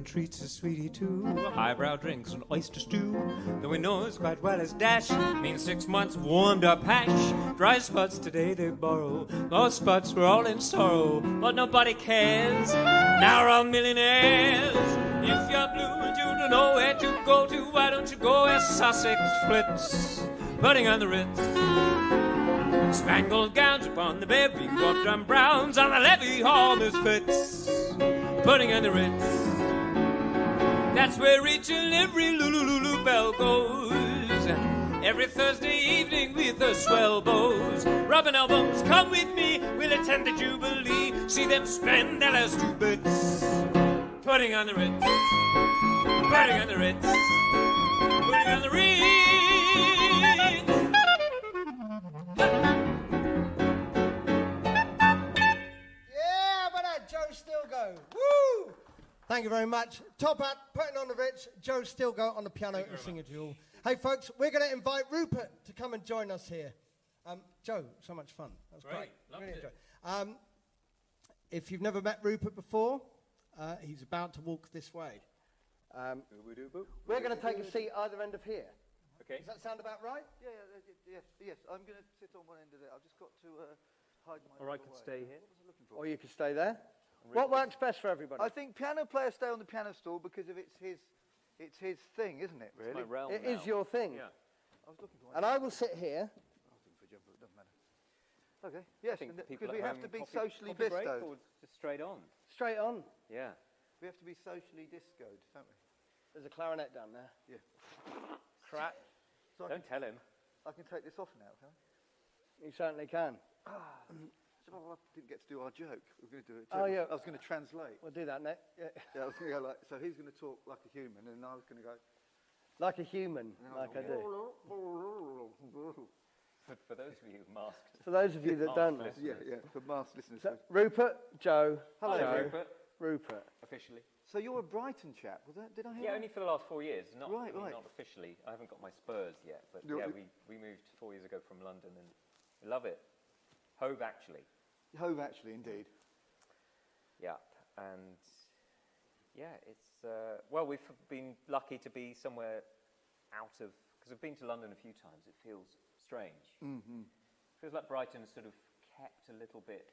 Treats a sweetie too, highbrow drinks and oyster stew, though he knows quite well his dash means 6 months of warmed up hash. Dry spots today they borrow, those spots were all in sorrow, but nobody cares, now we're all millionaires. If you're blue and you don't know where to go to, why don't you go where Sussex flits, putting on the Ritz. Spangled gowns upon the bevy, quadrum browns on the levee, all misfits, putting on the Ritz. That's where each and every Lulu bell goes. Every Thursday evening with the swell bows, rubbing elbows, come with me, we'll attend the Jubilee, see them spend their last 2 bits, putting on the Ritz, putting on the Ritz, putting on the Ritz. Yeah, but that Joe Stilgoe. Woo! Thank you very much. Top hat, putting on the Ritz, Joe Stilgoe on the piano and singing dual. Hey, folks, we're going to invite Rupert to come and join us here. Joe, so much fun. That was great. Really enjoyed it. If you've never met Rupert before, he's about to walk this way. We're going to take a seat either end of here. Okay. Does that sound about right? Yes. I'm going to sit on one end of it. I've just got to hide my. Or I could stay here. What was I looking for? Or you can stay there. What works best for everybody? I think piano players stay on the piano stool because of it's his thing, isn't it? Really? It's my realm It now. is your thing. Yeah. I was looking for. And I will sit here. I was looking for a jumper. It doesn't matter. Okay. Yes, because we at have home to be copy socially break discoed. or just straight on? Straight on. Yeah. We have to be socially discoed, don't we? There's a clarinet down there. Yeah. Crap. So Don't tell him. I can take this off now, can I? You certainly can. So I didn't get to do our joke. We're going to do it. Oh, yeah. I was going to translate. We'll do that, Nick. Yeah. Yeah, I was going to go like. So he's going to talk like a human, and I was going to go. Like a human, like I do. For those of you masked. For those of you that don't know. Yeah. For masked listeners. So, Rupert, Joe. Hello, Joe, Rupert. Rupert. Officially. So you're a Brighton chap, was that? Did I hear? Yeah, that? only for the last 4 years. Not, Right. not officially. I haven't got my Spurs yet, but No, yeah, we moved 4 years ago from London and we love it. Hove, actually. Hove, actually, indeed. Yeah, and yeah, it's well, we've been lucky to be somewhere out of, because I've been to London a few times. It feels strange. Mm-hmm. Feels like Brighton's sort of kept a little bit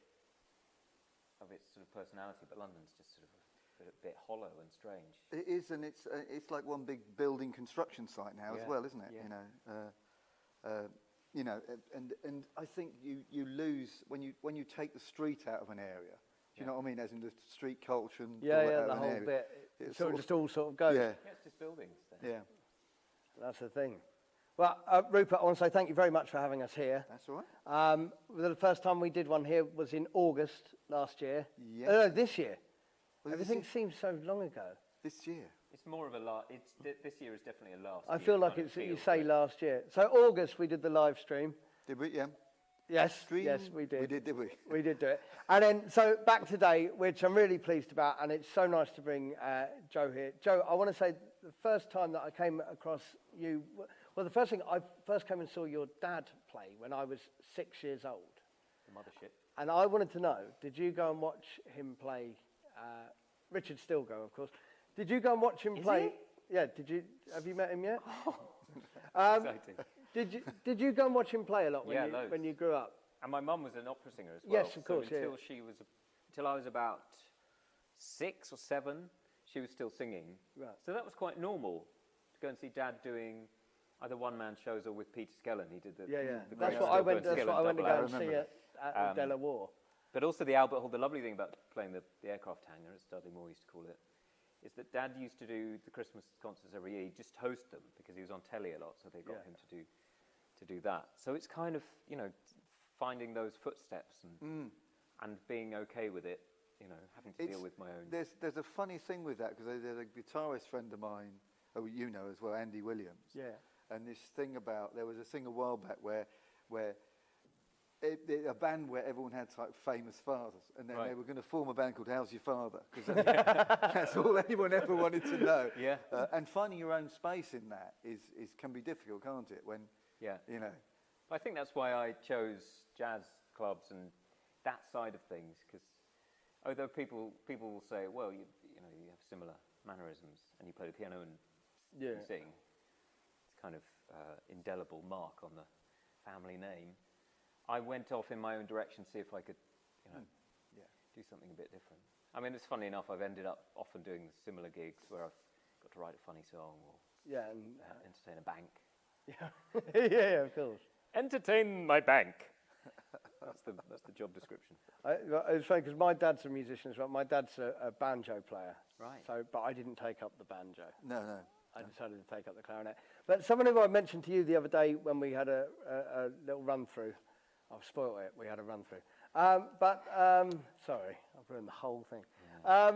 of its sort of personality, but London's just sort of a bit hollow and strange. It is, and it's like one big building construction site now as well, isn't it? Yeah. You know, and I think you lose when you take the street out of an area. Do you know what I mean? As in the street culture and Yeah, all that out the of an whole area. bit. It It sort of- just all sort of goes. Yeah, Yeah, it's just buildings then. yeah. That's the thing. Well, Rupert, I want to say thank you very much for having us here. That's all right. The first time we did one here was in August last year. Yes. No, this year. Was it Everything seems so long ago. this year. It's more of a this year is definitely a last. I year feel like kind of it's, you feel, say but last year. So August we did the live stream. Did we? Yeah. Yes, Stream? yes, we did. We did, did we? We did do it. And then, so back today, which I'm really pleased about, and it's so nice to bring Joe here. Joe, I want to say the first time that I came across you, well, the first thing, I first came and saw your dad play when I was 6 years old. the mothership. And I wanted to know, did you go and watch him play, Richard Stilgoe, of course. Did you go and watch him play? Yeah, have you met him yet? Exciting. Did you go and watch him play a lot Yeah, when you grew up? And my mum was an opera singer as well. Yes, of course, So yeah. until I was about 6 or 7, she was still singing. Right. So that was quite normal to go and see Dad doing either one-man shows or with Peter Skellen. He did the Yeah. the That's great what I Stilgoe went. and That's Skellen what I went to double go act. and see at De La Warr. But also the Albert Hall, the lovely thing about playing the aircraft hangar, as Dudley Moore used to call it, is that Dad used to do the Christmas concerts every year. He'd just host them because he was on telly a lot, so they got him to do that. So it's kind of, finding those footsteps and being okay with it, having to deal with my own. There's a funny thing with that, because there's a guitarist friend of mine, who you know as well, Andy Williams. Yeah. And this thing about, there was a thing a while back where a band where everyone had like famous fathers, and then they were going to form a band called How's Your Father? Because that's all anyone ever wanted to know. Yeah. And finding your own space in that can be difficult, can't it? When I think that's why I chose jazz clubs and that side of things, because although people will say, well, you have similar mannerisms and you play the piano and you sing, it's kind of indelible mark on the family name. I went off in my own direction to see if I could, do something a bit different. I mean, it's funny enough, I've ended up often doing similar gigs where I've got to write a funny song or and entertain a bank. yeah, of course. Entertain my bank. That's the job description. It's funny because my dad's a musician as well. My dad's a banjo player. Right. So, but I didn't take up the banjo. No. I decided to take up the clarinet. But someone who I mentioned to you the other day when we had a little run through, I've spoiled it. We had a run through. Sorry, I've ruined the whole thing. Yeah.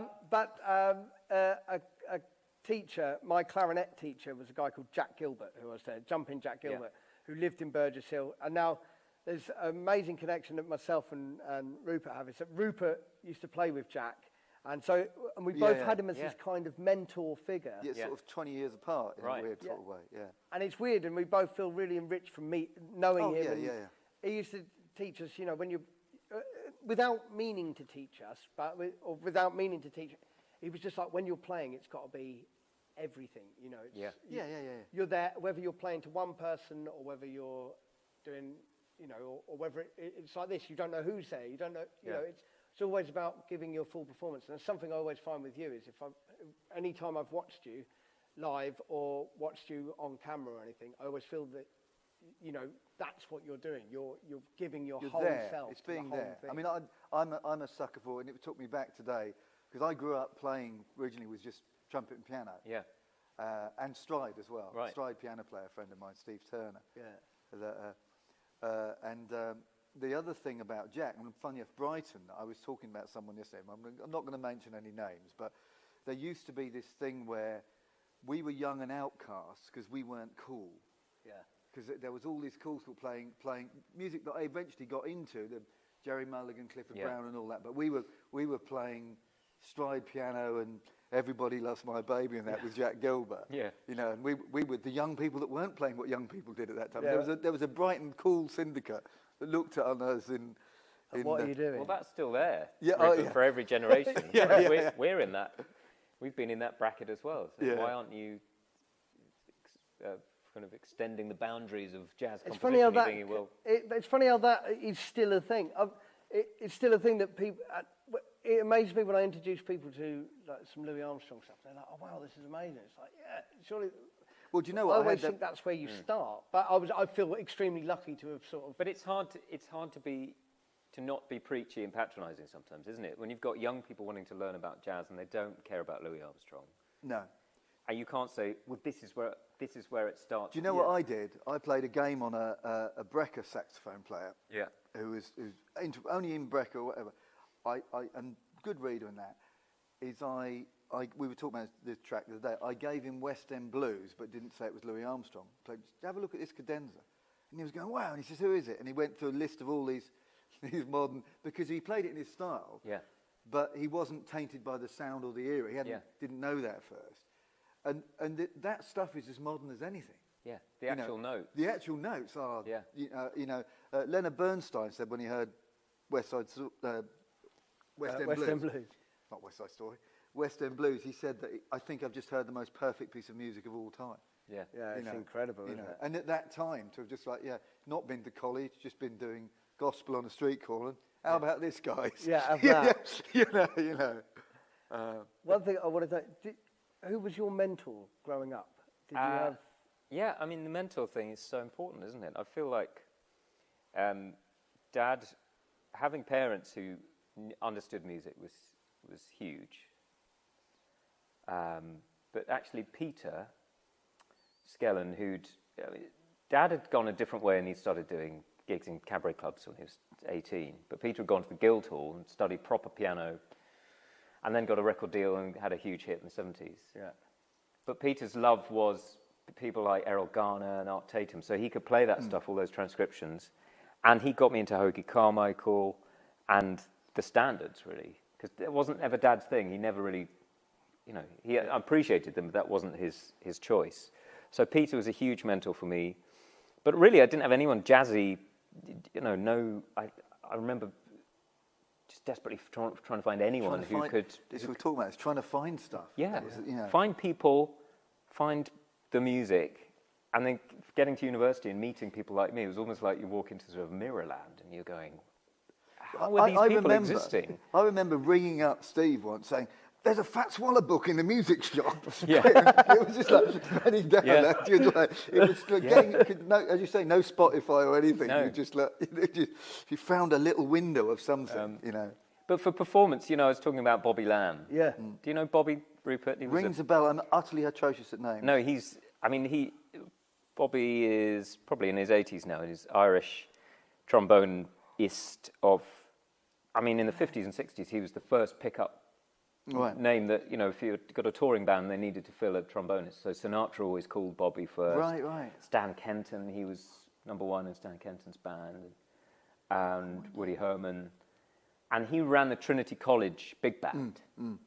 A teacher, my clarinet teacher, was a guy called Jack Gilbert, who I said, Jumping Jack Gilbert, who lived in Burgess Hill. And now there's an amazing connection that myself and Rupert have. Is that Rupert used to play with Jack. And we both had him as this kind of mentor figure. Yeah, sort of 20 years apart in a weird sort of way, yeah. And it's weird, and we both feel really enriched from knowing him. Yeah. He used to teach us, when you, without meaning to teach us, or without meaning to teach, he was just like, when you're playing, it's got to be everything, It's, You're there, whether you're playing to one person or whether you're doing, or whether it's like this, you don't know who's there, you don't know, it's always about giving your full performance. And that's something I always find with you is any time I've watched you live or watched you on camera or anything, I always feel that, that's what you're doing. You're giving your whole self. It's being to the there. whole thing. I mean, I'm a sucker for it, and it took me back today because I grew up playing originally with just trumpet and piano. Yeah. And stride as well. Right. Stride piano player, a friend of mine, Steve Turner. Yeah. The other thing about Jack, and funny enough, Brighton, I was talking about someone yesterday, I'm not going to mention any names, but there used to be this thing where we were young and outcasts because we weren't cool. Yeah. Because there was all these cool people playing music that I eventually got into, the Jerry Mulligan, Clifford Brown and all that, but we were playing stride piano and Everybody Loves My Baby and that with Jack Gilbert. Yeah. And we were the young people that weren't playing what young people did at that time. Yeah. There was a Brighton cool syndicate that looked at us in what are you doing? Well, that's still there. Yeah, for every generation. We're in that. We've been in that bracket as well. So why aren't you kind of extending the boundaries of jazz composition? It's funny how that is still a thing. It's still a thing that people. It amazes me when I introduce people to some Louis Armstrong stuff. They're like, "Oh wow, this is amazing." It's like, yeah, surely. Well, do you know what? I always think that's where you start. But I feel extremely lucky to have sort of. But it's hard to not be preachy and patronising sometimes, isn't it? When you've got young people wanting to learn about jazz and they don't care about Louis Armstrong. No. And you can't say, well, this is where it starts. Do you know what I did? I played a game on a Brecker saxophone player. Yeah. Who was only in Brecker or whatever. And good reader in that is we were talking about this track the other day. I gave him West End Blues, but didn't say it was Louis Armstrong. Played, have a look at this cadenza, and he was going, wow. And he says, who is it? And he went through a list of all these modern, because he played it in his style. Yeah. But he wasn't tainted by the sound or the era. He didn't know that at first. And that stuff is as modern as anything. Yeah. The actual notes. The actual notes are. Yeah. Leonard Bernstein said when he heard West End Blues. Not West Side Story. West End Blues. He said that I think I've just heard the most perfect piece of music of all time. Yeah. Yeah, it's incredible, isn't it? And at that time, to have just not been to college, just been doing gospel on a street corner. How about this, guys? Yeah, have that. you know. One thing I wanted to know, who was your mentor growing up? Did you have... Yeah, I mean, the mentor thing is so important, isn't it? I feel like having parents who understood music was huge. But actually, Peter Skellen, Dad had gone a different way and he started doing gigs in cabaret clubs when he was 18. But Peter had gone to the Guildhall and studied proper piano and then got a record deal and had a huge hit in the 70s. Yeah. But Peter's love was people like Errol Garner and Art Tatum, so he could play that stuff, all those transcriptions. And he got me into Hoagie Carmichael and the standards, really, because it wasn't ever Dad's thing. He never really, he appreciated them, but that wasn't his choice. So Peter was a huge mentor for me. But really, I didn't have anyone jazzy, I remember just desperately trying to find anyone who could... This we're talking about, is trying to find stuff. Yeah, find people, find the music, and then getting to university and meeting people like me. It was almost like you walk into sort of mirror land and you're going, how are these people existing? I remember ringing up Steve once saying, there's a Fats Waller book in the music shop. Yeah. It was just like spreading down. Yeah. It was like getting, no, as you say, no Spotify or anything. No. You just like, you found a little window of something, But for performance, I was talking about Bobby Lamb. Yeah. Do you know Bobby Rupert? He was Rings a bell. I'm utterly atrocious at names. No, Bobby is probably in his 80s now. He's Irish trombonist of, in the 50s and 60s, he was the first pickup name that, if you got a touring band, they needed to fill a trombonist. So Sinatra always called Bobby first. Right. Stan Kenton, he was #1 in Stan Kenton's band. And Woody Herman. And he ran the Trinity College big band. And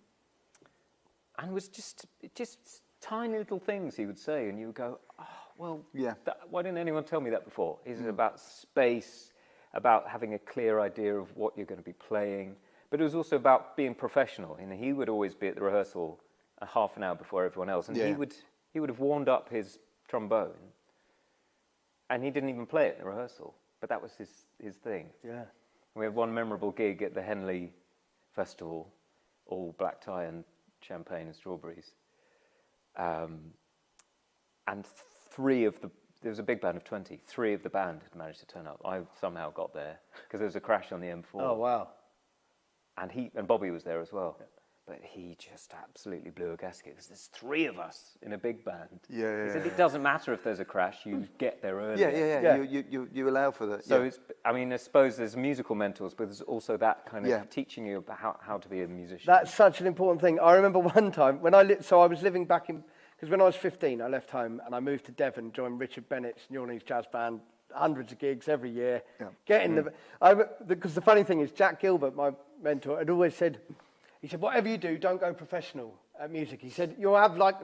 it was just tiny little things he would say, and you would go, oh, well, why didn't anyone tell me that before? Is it about space, about having a clear idea of what you're going to be playing? But it was also about being professional. He would always be at the rehearsal a half an hour before everyone else, and he would have warmed up his trombone, and he didn't even play it in the rehearsal. But that was his thing. Yeah. We had one memorable gig at the Henley Festival, all black tie and champagne and strawberries. And there was a big band of 20, 3 of the band had managed to turn up. I somehow got there, because there was a crash on the M4. Oh, wow. And Bobby was there as well. Yeah. But he just absolutely blew a gasket. There's 3 of us in a big band. He said, it doesn't matter if there's a crash, you get there early. Yeah. You allow for that. So I suppose there's musical mentors, but there's also that kind of teaching you about how to be a musician. That's such an important thing. I remember one time when I was living back in, because when I was 15, I left home and I moved to Devon, joined Richard Bennett's New Orleans Jazz Band, hundreds of gigs every year. Yeah. Because the funny thing is, Jack Gilbert, my mentor, had always said, he said, whatever you do, don't go professional at music. He said, you'll have like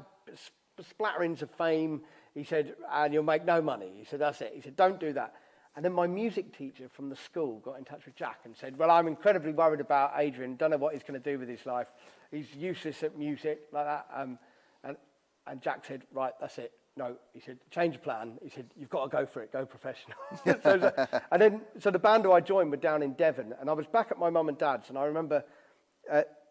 splatterings of fame, he said, and you'll make no money. He said, that's it. He said, don't do that. And then my music teacher from the school got in touch with Jack and said, well, I'm incredibly worried about Adrian, don't know what he's going to do with his life. He's useless at music, like that. And Jack said, right, that's it. No, he said, change the plan. He said, you've got to go for it, go professional. So the band who I joined were down in Devon, and I was back at my mum and dad's, and I remember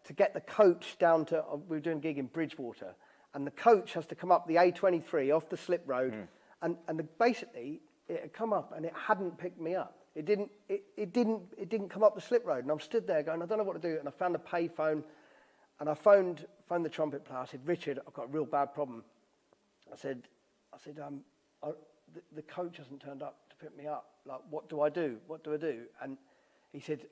to get the coach down to, we were doing a gig in Bridgewater, and the coach has to come up the A23 off the slip road, and basically it had come up and it hadn't picked me up. It didn't come up the slip road, and I'm stood there going, I don't know what to do, and I found a pay phone, and I phoned the trumpet player. I said, Richard, I've got a real bad problem. I said, the coach hasn't turned up to pick me up. Like, what do I do? What do I do? And he said,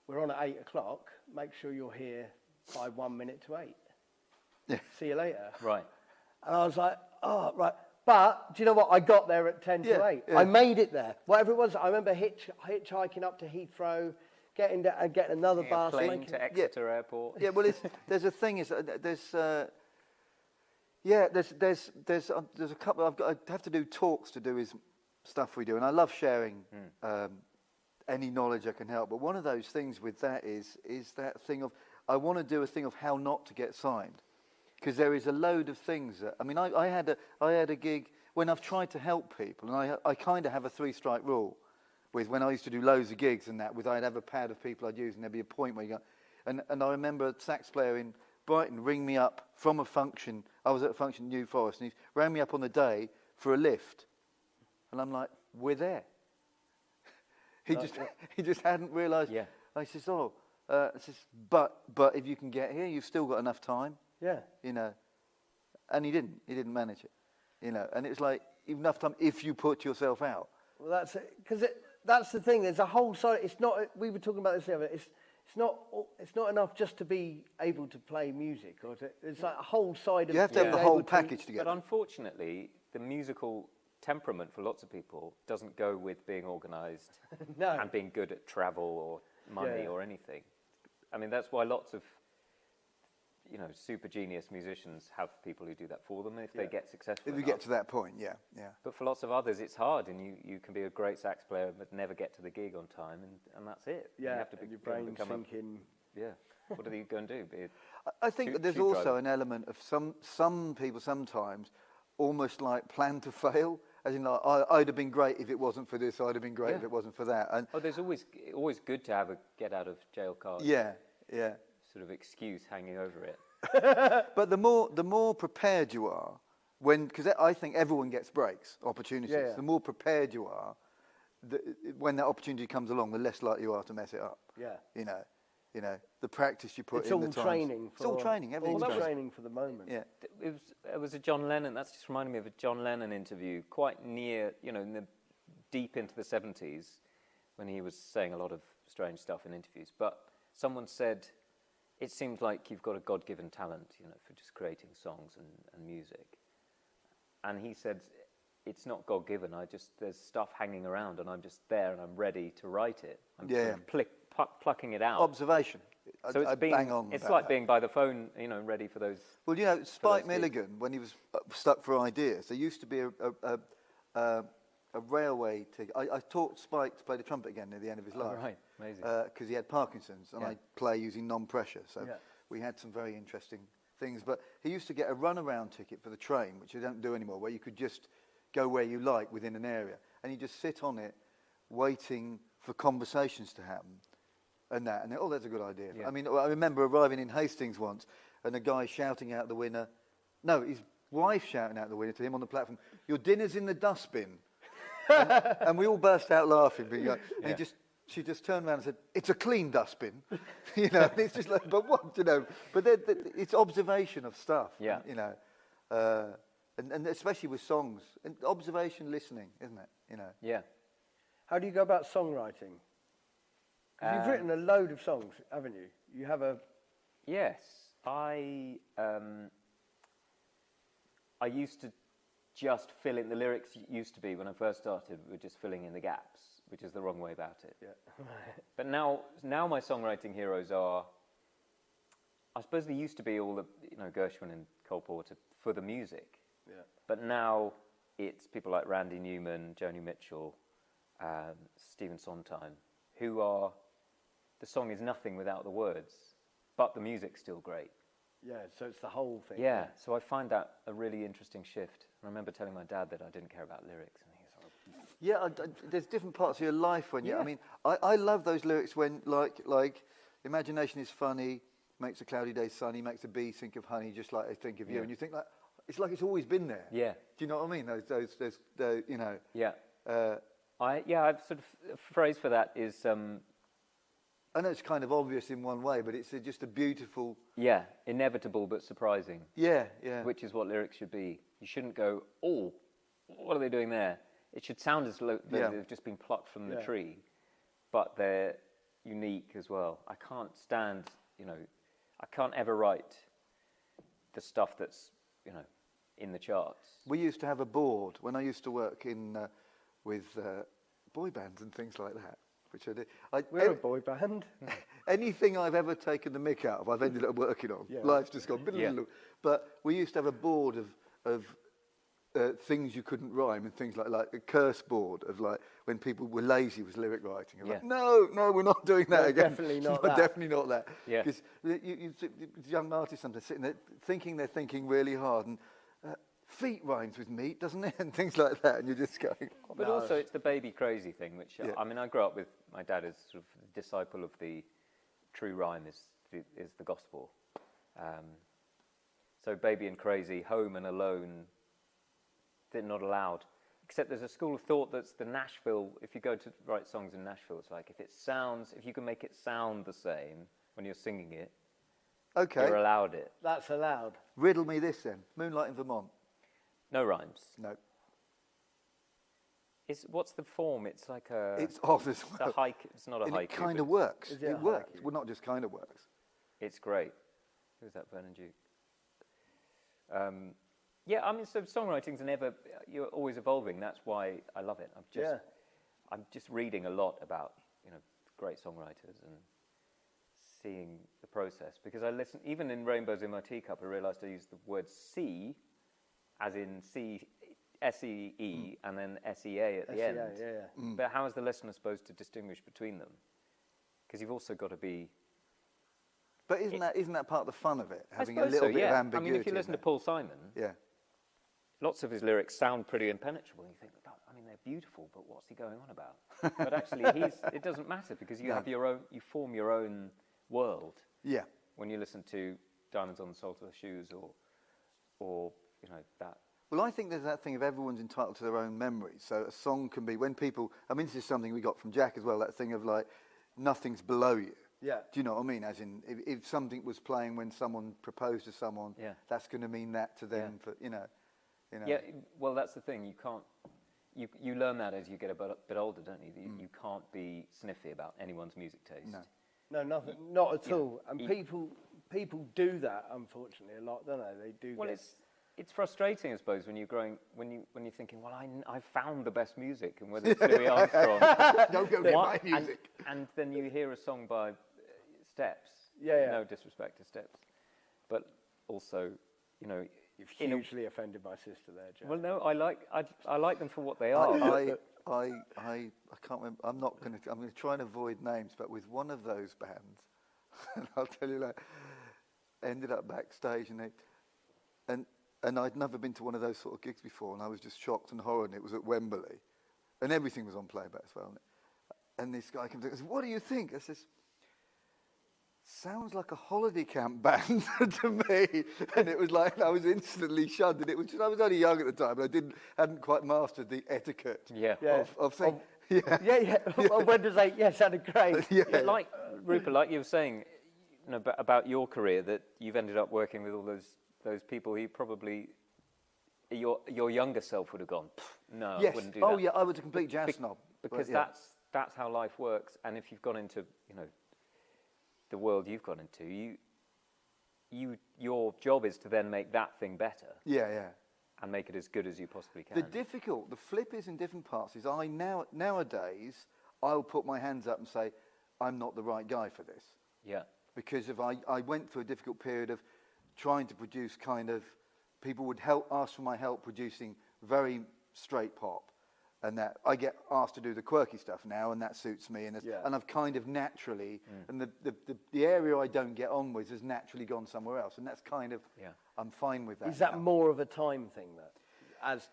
we're on at 8 o'clock. Make sure you're here by 1 minute to 8. Yeah. See you later. Right. And I was like, oh, right. But do you know what? I got there at 10 to 8. Yeah. I made it there. Whatever it was, I remember hitchhiking up to Heathrow, getting another bus. Plane to Exeter Airport. Yeah, well, there's a thing, there's a couple. I have to do talks to do his stuff we do, and I love sharing any knowledge I can help. But one of those things with that is that thing of, I want to do a thing of how not to get signed, because there is a load of things that, I had a gig when I've tried to help people, and I kind of have a 3-strike rule with when I used to do loads of gigs and that, I'd have a pad of people I'd use, and there'd be a point where you go, and I remember a sax player in Brighton ring me up from a function. I was at a function in New Forest, and he rang me up on the day for a lift, and I'm like, we're there. He just hadn't realised. Yeah. I says, but if you can get here, you've still got enough time. Yeah. And he didn't manage it. And it was like, enough time if you put yourself out. Well, that's it, because that's the thing. There's a whole side. It's not. We were talking about this the other. It's not enough just to be able to play music, it's like a whole side of. You have to have the whole package together. But unfortunately, the musical temperament for lots of people doesn't go with being organised and being good at travel or money or anything. That's why lots of super genius musicians have people who do that for them if they get successful. If you get to that point, yeah. But for lots of others, it's hard, and you can be a great sax player but never get to the gig on time, and that's it. Yeah, you have to your brain sinking. What are you going to do? I think that there's also an element of some people sometimes almost like plan to fail, as in like, I'd have been great if it wasn't for this, I'd have been great if it wasn't for that. And there's always good to have a get out of jail card. Yeah. sort of excuse hanging over it. But the more prepared you are, because I think everyone gets breaks, opportunities. Yeah. The more prepared you are, when that opportunity comes along, the less likely you are to mess it up. Yeah. You know, the practice you put It's in, all the times. training. It's all training. Everything's All training. training for the moment. Yeah. It was a John Lennon. That's just reminded me of a John Lennon interview, quite near, deep into the 70s, when he was saying a lot of strange stuff in interviews. But someone said, it seems like you've got a God-given talent, for just creating songs and music. And he said, it's not God-given. There's stuff hanging around, and I'm just there, and I'm ready to write it. I'm sort of plucking it out. Observation. So it's bang on. It's like being by the phone, ready for those. Well, Spike Milligan, when he was stuck for ideas, there used to be a railway ticket. I taught Spike to play the trumpet again near the end of his life. Oh, right, amazing. Because he had Parkinson's, and I play using non-pressure. So we had some very interesting things. But he used to get a runaround ticket for the train, which they don't do anymore, where you could just go where you like within an area. And you just sit on it, waiting for conversations to happen. And that's a good idea. Yeah. I mean, I remember arriving in Hastings once, and a guy shouting out the window. No, his wife shouting out the window to him on the platform, "Your dinner's in the dustbin." and we all burst out laughing. And she just turned around and said, "It's a clean dustbin." And it's just like, but what, But it's observation of stuff. Yeah. And especially with songs, and observation, listening, isn't it? Yeah. How do you go about songwriting? 'Cause you've written a load of songs, haven't you? You have a... Yes. I used to just fill in, the lyrics used to be, when I first started, were just filling in the gaps, which is the wrong way about it. Yeah. But now my songwriting heroes are, I suppose they used to be all the, Gershwin and Cole Porter for the music. Yeah. But now it's people like Randy Newman, Joni Mitchell, Stephen Sondheim, who are, the song is nothing without the words, but the music's still great. Yeah, so it's the whole thing. Yeah, so I find that a really interesting shift. I remember telling my dad that I didn't care about lyrics, and he was like, There's different parts of your life when you... I mean, I love those lyrics when, like, imagination is funny, makes a cloudy day sunny, makes a bee think of honey, just like they think of you. And you think, like it's always been there. Yeah. Do you know what I mean? Those Yeah. I've sort of, a phrase for that is... I know it's kind of obvious in one way, but it's just a beautiful... Yeah, inevitable but surprising. Yeah. Which is what lyrics should be. You shouldn't go, oh, what are they doing there? It should sound as though they've just been plucked from the tree, but they're unique as well. I can't stand, I can't ever write the stuff that's, in the charts. We used to have a board when I used to work with boy bands and things like that. Which I did. We're a boy band. Anything I've ever taken the mick out of, I've ended up working on. Yeah. Life's just gone. Yeah. But we used to have a board of things you couldn't rhyme and things like a curse board of like when people were lazy was lyric writing. I'm like, no, we're not doing that again. Definitely not that. Definitely not that. Yeah. Because you young artists sometimes sitting there thinking they're thinking really hard and feet rhymes with meat, doesn't it? And things like that. And you're just going... Oh, But also it's the baby crazy thing, which, I grew up with my dad as sort of the disciple of the true rhyme is the gospel. So baby and crazy, home and alone, they're not allowed. Except there's a school of thought that's the Nashville, if you go to write songs in Nashville, it's like if you can make it sound the same when you're singing it, you're allowed it. That's allowed. Riddle me this then. Moonlight in Vermont. No rhymes. No. What's the form? It's like a... It's off as well. It's a haiku. It's not a haiku. It kind of works. Is it a works. haiku? Well, not just kind of works. It's great. Who's that? Vernon Duke. So songwriting's you're always evolving. That's why I love it. I'm just reading a lot about, great songwriters and seeing the process. Because I listen, even in Rainbows in My Teacup, I realised I used the word C, as in C, S-E-E, and then S-E-A at the end. But how is the listener supposed to distinguish between them? Because you've also got to be... But isn't that part of the fun of it? Having a I suppose little so, bit of ambiguity. I mean, if you listen to Paul Simon, lots of his lyrics sound pretty impenetrable. And you think, they're beautiful, but what's he going on about? But actually, it doesn't matter because you have your own, you form your own world. Yeah. when you listen to Diamonds on the Soles of Her Shoes or that. Well, I think there's that thing of everyone's entitled to their own memories. So a song can be, when people, I mean, this is something we got from Jack as well, that thing of like, nothing's below you. Yeah. Do you know what I mean? As in, if something was playing when someone proposed to someone, that's going to mean that to them for, you know. Yeah, well, that's the thing. You can't, you learn that as you get a bit older, don't you? You can't be sniffy about anyone's music taste. No, nothing, not at all. And people do that, unfortunately, a lot, don't they? They do. Well, it's frustrating, I suppose, when you're growing, when you're thinking, well, I found the best music, and whether it's Louis Armstrong, don't go get my music, and then you hear a song by Steps. Yeah. No disrespect to Steps, but also, you know, you've hugely offended my sister there, Joe. Well, no, I like them for what they are. I can't remember. I'm going to try and avoid names, but with one of those bands, and I'll tell you that, ended up backstage, and I'd never been to one of those sort of gigs before, and I was just shocked and horrified, and it was at Wembley, and everything was on playback as well. And this guy comes in and says, "What do you think?" I says, "Sounds like a holiday camp band to me." And it was like, I was instantly shunned, and it was just, I was only young at the time, and I hadn't quite mastered the etiquette of saying, Well, when does sounded great. Like, Rupert, like you were saying, you know, about your career, that you've ended up working with all those people who probably your younger self would have gone, no, I wouldn't do that. Oh yeah, I was a complete jazz snob. Because that's how life works. And if you've gone into, you know, the world you've gone into, your job is to then make that thing better. Yeah. And make it as good as you possibly can. The flip is in different parts is nowadays, I'll put my hands up and say, I'm not the right guy for this. Yeah. Because I went through a difficult period of trying to produce kind of, people would ask for my help producing very straight pop. And that I get asked to do the quirky stuff now, and that suits me. And I've kind of naturally, and the area I don't get on with has naturally gone somewhere else. And that's kind of, I'm fine with that. Is that now. more of a time thing, as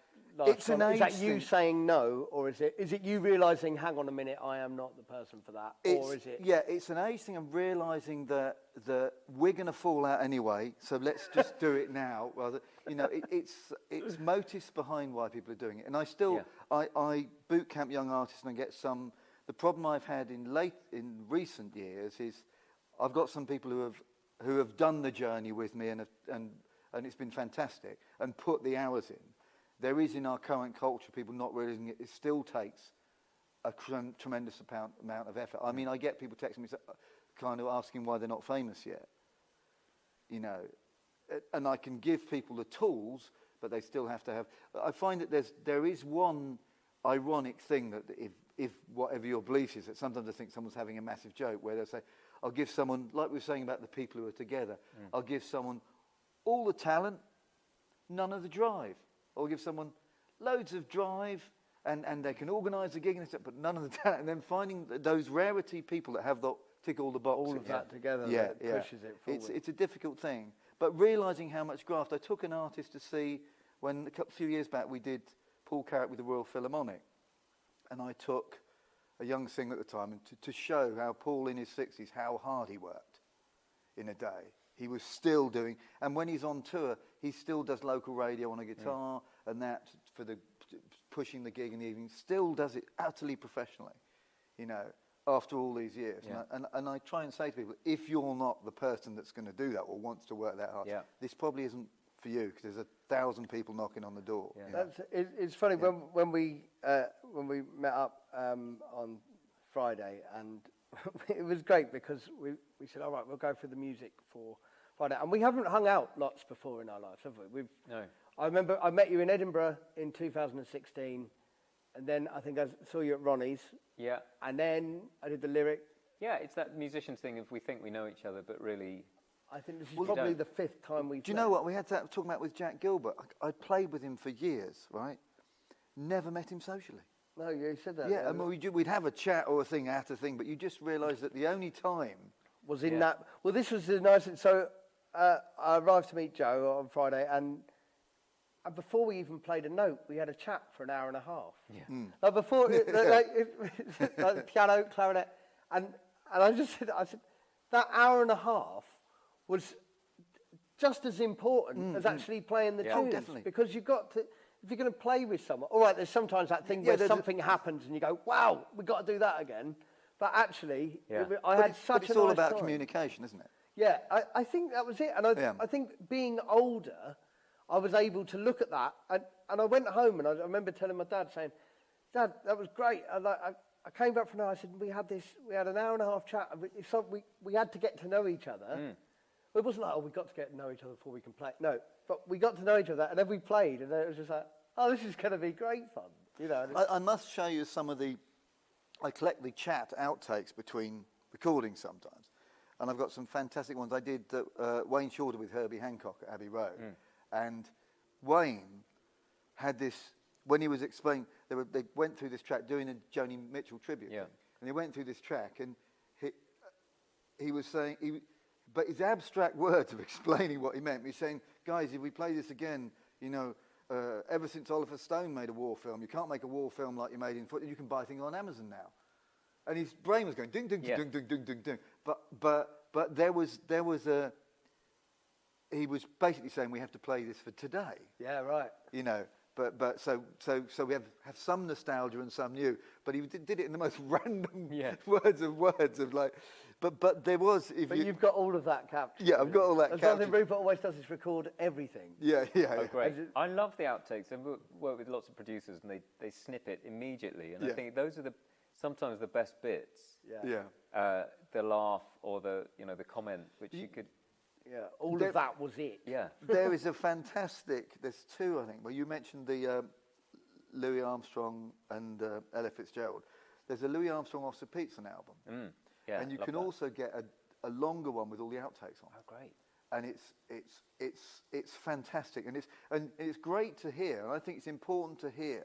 it's an age is that you thing. saying no, or is it you realising, hang on a minute, I am not the person for that, or is it? Yeah, it's an age thing. I'm realising that we're going to fall out anyway, so let's just do it now. Rather, you know, it's motives behind why people are doing it, and I still I boot camp young artists, and I get some. The problem I've had in recent years is I've got some people who have done the journey with me, and it's been fantastic, and put the hours in. There is in our current culture people not realising it still takes a tremendous amount of effort. I mean, I get people texting me kind of asking why they're not famous yet. You know, and I can give people the tools, but they still have to have. I find that there is one ironic thing that if whatever your belief is, that sometimes I think someone's having a massive joke where they'll say, I'll give someone, like we were saying about the people who are together, I'll give someone all the talent, none of the drive. Or give someone loads of drive and they can organise a gig and stuff, but none of the talent. And then finding those rarity people that have tick all the boxes. All of that together pushes it forward. It's a difficult thing. But realising how much graft. I took an artist to see when a few years back we did Paul Carrack with the Royal Philharmonic. And I took a young singer at the time and to show how Paul in his 60s, how hard he worked in a day. He was still doing, and when he's on tour, he still does local radio on a guitar and that for pushing the gig in the evening. Still does it utterly professionally, you know, after all these years. Yeah. And I try and say to people, if you're not the person that's going to do that or wants to work that hard, this probably isn't for you, because there's 1,000 people knocking on the door. Yeah. It's funny when we met up on Friday, and it was great because we said, all right, we'll go for the music for Friday. And we haven't hung out lots before in our lives, have we? No. I remember I met you in Edinburgh in 2016, and then I think I saw you at Ronnie's. Yeah. And then I did the lyric. Yeah, it's that musicians thing of we think we know each other, but really... I think this is probably the 5th time we've Do you know what? We had that talking about with Jack Gilbert. I played with him for years, right? Never met him socially. No, you said that. Yeah, I mean, we'd have a chat or a thing, but you just realise that the only time... was in that... Well, this was the nice... So I arrived to meet Joe on Friday, and before we even played a note, we had a chat for an hour and a half. Yeah. Like before, like piano, clarinet, and I just said, that hour and a half was just as important as actually playing the Yeah. tunes. Oh, definitely. Because you've got to, if you're going to play with someone, all right, there's sometimes that thing where something happens and you go, wow, we've got to do that again. But actually, Yeah. I had such it's a all nice about time. communication, isn't it? Yeah, I think that was it. And I think being older, I was able to look at that. And I went home and I remember telling my dad, saying, Dad, that was great. I came back from there, I said, we had an hour and a half chat. And we had to get to know each other. It wasn't like, oh, we've got to get to know each other before we can play. No, but we got to know each other, and then we played, and then it was just like, oh, this is going to be great fun. You know. I must show you some of I collect the chat outtakes between recordings sometimes. And I've got some fantastic ones. I did Wayne Shorter with Herbie Hancock at Abbey Road. And Wayne had this, when he was explaining, they went through this track doing a Joni Mitchell tribute. Yeah. And they went through this track, and he was saying, but his abstract words of explaining what he meant, he's saying, guys, if we play this again, you know, ever since Oliver Stone made a war film, you can't make a war film like you made in foot. You can buy things on Amazon now. And his brain was going ding, ding, ding, ding, ding, ding, ding. But there was he was basically saying we have to play this for today. Yeah, right. You know, but so we have some nostalgia and some new. But he did it in the most random words of like. But there was. But you've got all of that captured. Yeah, I've got all that That's captured. something Rupert always does, is record everything. Yeah. Oh, great. I love the outtakes. I work with lots of producers, and they snip it immediately. And I think those are sometimes the best bits. Yeah. The laugh or the comment, which you could. Yeah, all of that was it. Yeah. There is a fantastic. There's two, I think. Well, you mentioned the Louis Armstrong and Ella Fitzgerald. There's a Louis Armstrong Off the Peterson album. Yeah, and you can also get a longer one with all the outtakes on. Oh, great! And it's fantastic, and it's great to hear. And I think it's important to hear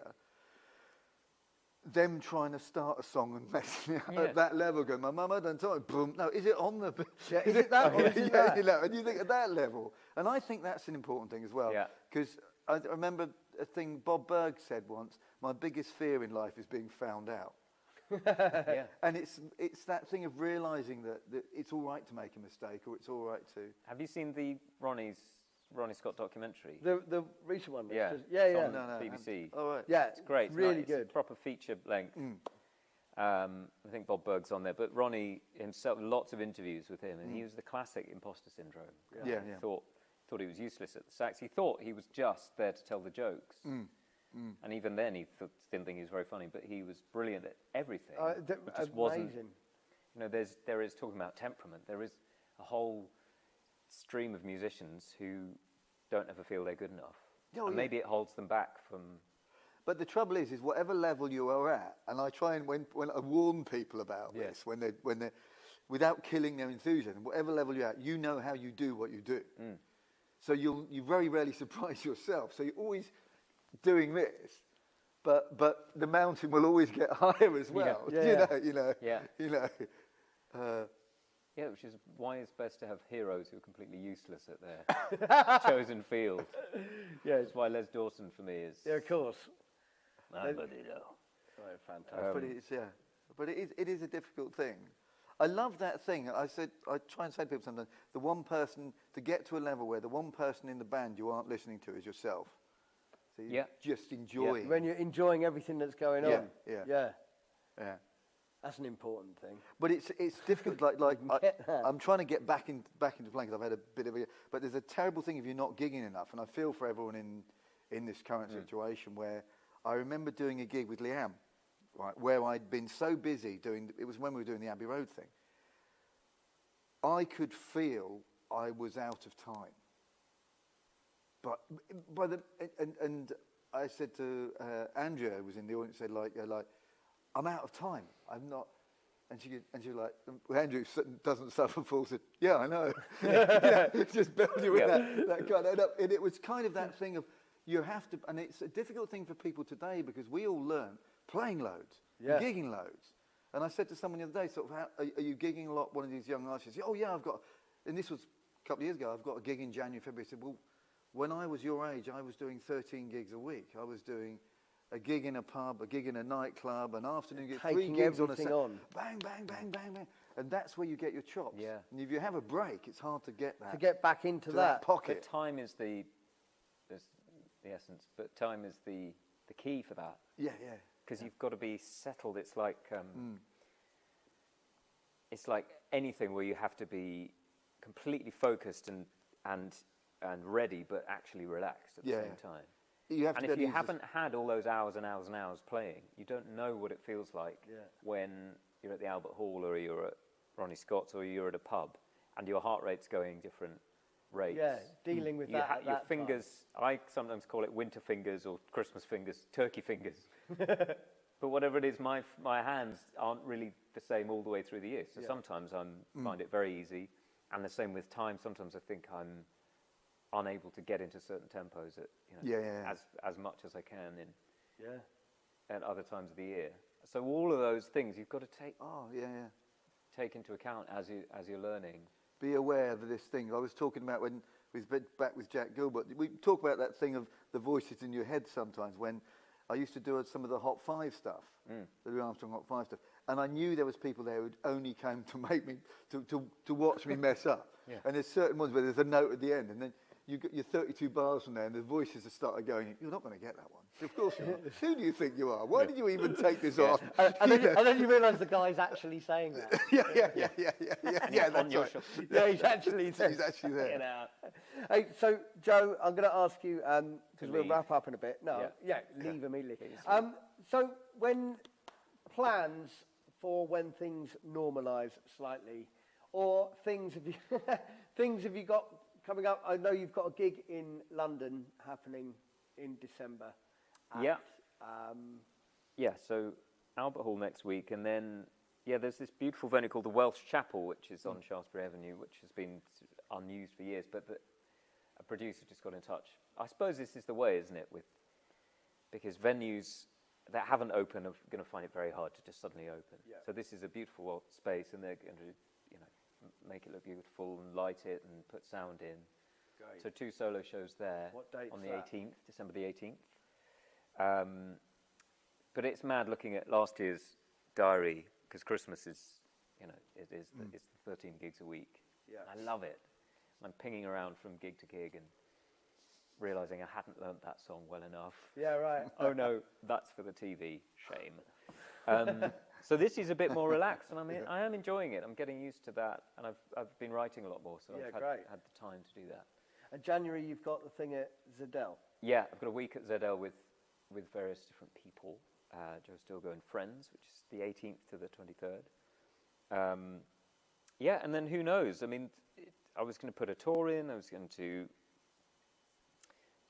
them trying to start a song and messing it up at that level. Going, my mama done told me, boom. No, is it on the? Yeah, is it that? Or is it that? You know, and you think at that level, and I think that's an important thing as well. Yeah. Because I remember a thing Bob Berg said once. My biggest fear in life is being found out. Yeah. And it's that thing of realising that it's all right to make a mistake, or it's all right to. Have you seen the Ronnie Scott documentary? The recent one. Yeah. Yeah. On BBC. All right. Yeah, It's great. Really It's good. a proper feature length. I think Bob Berg's on there, but Ronnie himself, lots of interviews with him, and he was the classic imposter syndrome. Yeah. He thought he was useless at the sax. He thought he was just there to tell the jokes. And even then, he didn't think he was very funny, but he was brilliant at everything. It just wasn't. You know, there is talking about temperament. There is a whole stream of musicians who don't ever feel they're good enough, and maybe it holds them back from. But the trouble is whatever level you are at, and I try and when I warn people about this, when they're without killing their enthusiasm, whatever level you're at, you know how you do what you do. So you very rarely surprise yourself. So you're always doing this, but the mountain will always get higher as well. You know. Yeah, which is why it's best to have heroes who are completely useless at their chosen field. Yeah, That's why Les Dawson for me is. Yeah, of course. Nobody know. Oh, fantastic. But it is a difficult thing. I love that thing. I try and say to people sometimes, the one person to get to a level where the one person in the band you aren't listening to is yourself. So you just enjoy. When you're enjoying everything that's going on. Yeah. That's an important thing. But it's difficult. I'm trying to get back into playing because I've had a bit of a. But there's a terrible thing if you're not gigging enough, and I feel for everyone in this current situation where I remember doing a gig with Liam, right, where I'd been so busy doing. It was when we were doing the Abbey Road thing. I could feel I was out of time. But and I said to Andrea, who was in the audience, said like I'm out of time. I'm not. And she was like, well, Andrew doesn't suffer fools. Said, yeah, I know. Just build you in that kind of. And it was kind of that thing of you have to, and it's a difficult thing for people today because we all learn playing loads, and gigging loads. And I said to someone the other day, sort of, are you gigging a lot? One of these young artists. Oh yeah, I've got. And this was a couple of years ago. I've got a gig in January, February. I said, well, when I was your age, I was doing 13 gigs a week. I was doing a gig in a pub, a gig in a nightclub, an afternoon gig, 3 gigs on a set. Bang, bang, bang, bang, bang. And that's where you get your chops. Yeah. And if you have a break, it's hard to get that. To get back into to that. pocket. But time is the essence, but time is the key for that. Yeah. Because you've got to be settled. It's like it's like anything where you have to be completely focused and ready, but actually relaxed at the same time. You have and to if you haven't had all those hours and hours and hours playing, you don't know what it feels like when you're at the Albert Hall or you're at Ronnie Scotts or you're at a pub and your heart rate's going different rates. Yeah, dealing with that. Your fingers, I sometimes call it winter fingers or Christmas fingers, turkey fingers. But whatever it is, my hands aren't really the same all the way through the year. So sometimes I find it very easy. And the same with time. Sometimes I think I'm unable to get into certain tempos at, as much as I can at other times of the year. So all of those things you've got to take into account as you're learning. Be aware of this thing. I was talking about when we was back with Jack Gilbert. We talk about that thing of the voices in your head sometimes. When I used to do some of the Hot 5 stuff, the Louis Armstrong Hot 5 stuff, and I knew there was people there who'd only came to make me to watch me mess up. And there's certain ones where there's a note at the end, and then you get your 32 bars from there, and the voices have started going, you're not going to get that one. Of course you're not. Who do you think you are? Why did you even take this off? And then you realise the guy's actually saying that. Yeah, that's your right. shop. Yeah, he's actually there. He's actually there. Hey, so, Joe, I'm going to ask you, because we'll wrap up in a bit. No, leave immediately. So when plans for when things normalise slightly, or things have you got coming up? I know you've got a gig in London happening in December. So Albert Hall next week, and then there's this beautiful venue called the Welsh Chapel, which is on Shaftesbury Avenue, which has been unused for years, but a producer just got in touch. I suppose this is the way, isn't it? Because venues that haven't opened are going to find it very hard to just suddenly open. So this is a beautiful space, and they're going to make it look beautiful and light it and put sound in. Great. So 2 solo shows there. What date's on the that? 18th, December the 18th. But it's mad looking at last year's diary, because Christmas is, it's the 13 gigs a week. Yeah. I love it. I'm pinging around from gig to gig and realising I hadn't learnt that song well enough. Yeah, right. Oh no, that's for the TV. Shame. So this is a bit more relaxed, and I am enjoying it. I'm getting used to that, and I've been writing a lot more, so I've had the time to do that. And January, you've got the thing at Zedell. Yeah, I've got a week at Zedell with various different people. Joe Stilgoe and Friends, which is the 18th to the 23rd. And then who knows? I mean, I was going to put a tour in. I was going to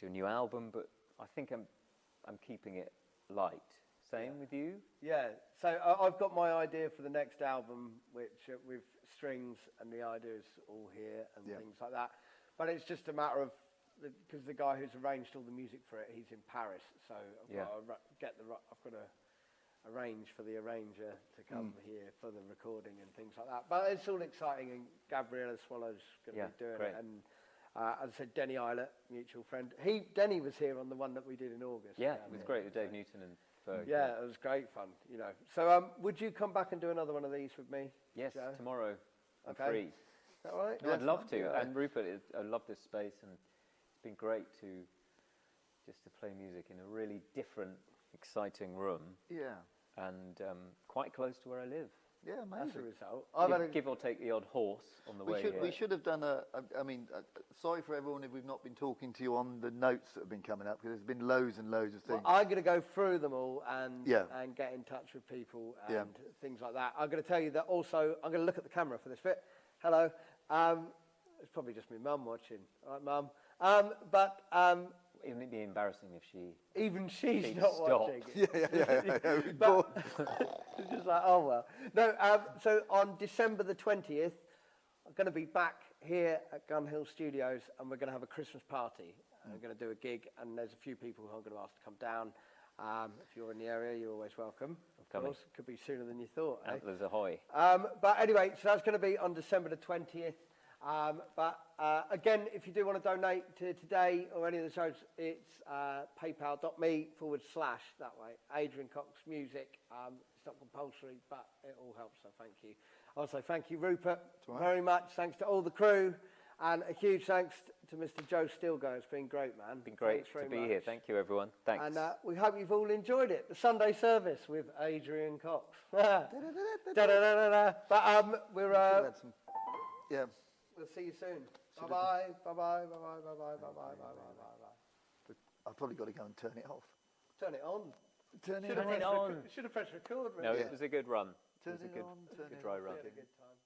do a new album, but I think I'm keeping it light. Same with you? Yeah. So I've got my idea for the next album, which with strings, and the idea is all here and things like that. But it's just a matter of, because the guy who's arranged all the music for it, he's in Paris, so I've got to arrange for the arranger to come here for the recording and things like that. But it's all exciting, and Gabriella Swallow's going to be doing it. And as I said, Denny Eilert, mutual friend. Denny was here on the one that we did in August. Yeah, it was great with Dave Newton and Ferg. Yeah, it was great fun, So would you come back and do another one of these with me? Yes, Joe? tomorrow. I'm Okay. free. Is that all right? No, I'd love to. And Rupert, I love this space, and it's been great to play music in a really different, exciting room. Yeah. And quite close to where I live. Yeah, amazing. That's a result. Give or take the odd horse on the way here. We should have done sorry for everyone if we've not been talking to you on the notes that have been coming up, because there's been loads and loads of things. Well, I'm going to go through them all and get in touch with people and things like that. I'm going to tell you that also, I'm going to look at the camera for this bit. Hello. It's probably just my mum watching. All right, Mum. It would be embarrassing if she's not watching. Yeah. But it's just like, oh well. No. So on December the 20th, I'm going to be back here at Gun Hill Studios, and we're going to have a Christmas party. I'm going to do a gig, and there's a few people who I'm going to ask to come down. If you're in the area, you're always welcome. Of course, it could be sooner than you thought. Antlers ahoy. But anyway, so that's going to be on December the 20th. Again, if you do want to donate to today or any of the shows, it's paypal.me/ that way. Adrian Cox Music. It's not compulsory, but it all helps, so thank you. I'll say thank you, Rupert, right. very much. Thanks to all the crew, and a huge thanks to Mr. Joe Stilgoe. It's been great, man. Been great Thanks very to be much. here. Thank you, everyone. Thanks. And we hope you've all enjoyed it. The Sunday service with Adrian Cox. Da-da-da-da-da. But we're Yeah. we'll see you soon. Bye bye. Bye bye. Bye bye. Bye bye. Bye bye. Bye bye. I've probably got to go and turn it off. Turn it on. Turn it Should have on. pressed record. No, Really. it was a good run. Turn It was a it good, on, turn good it dry on. run. We had a good time.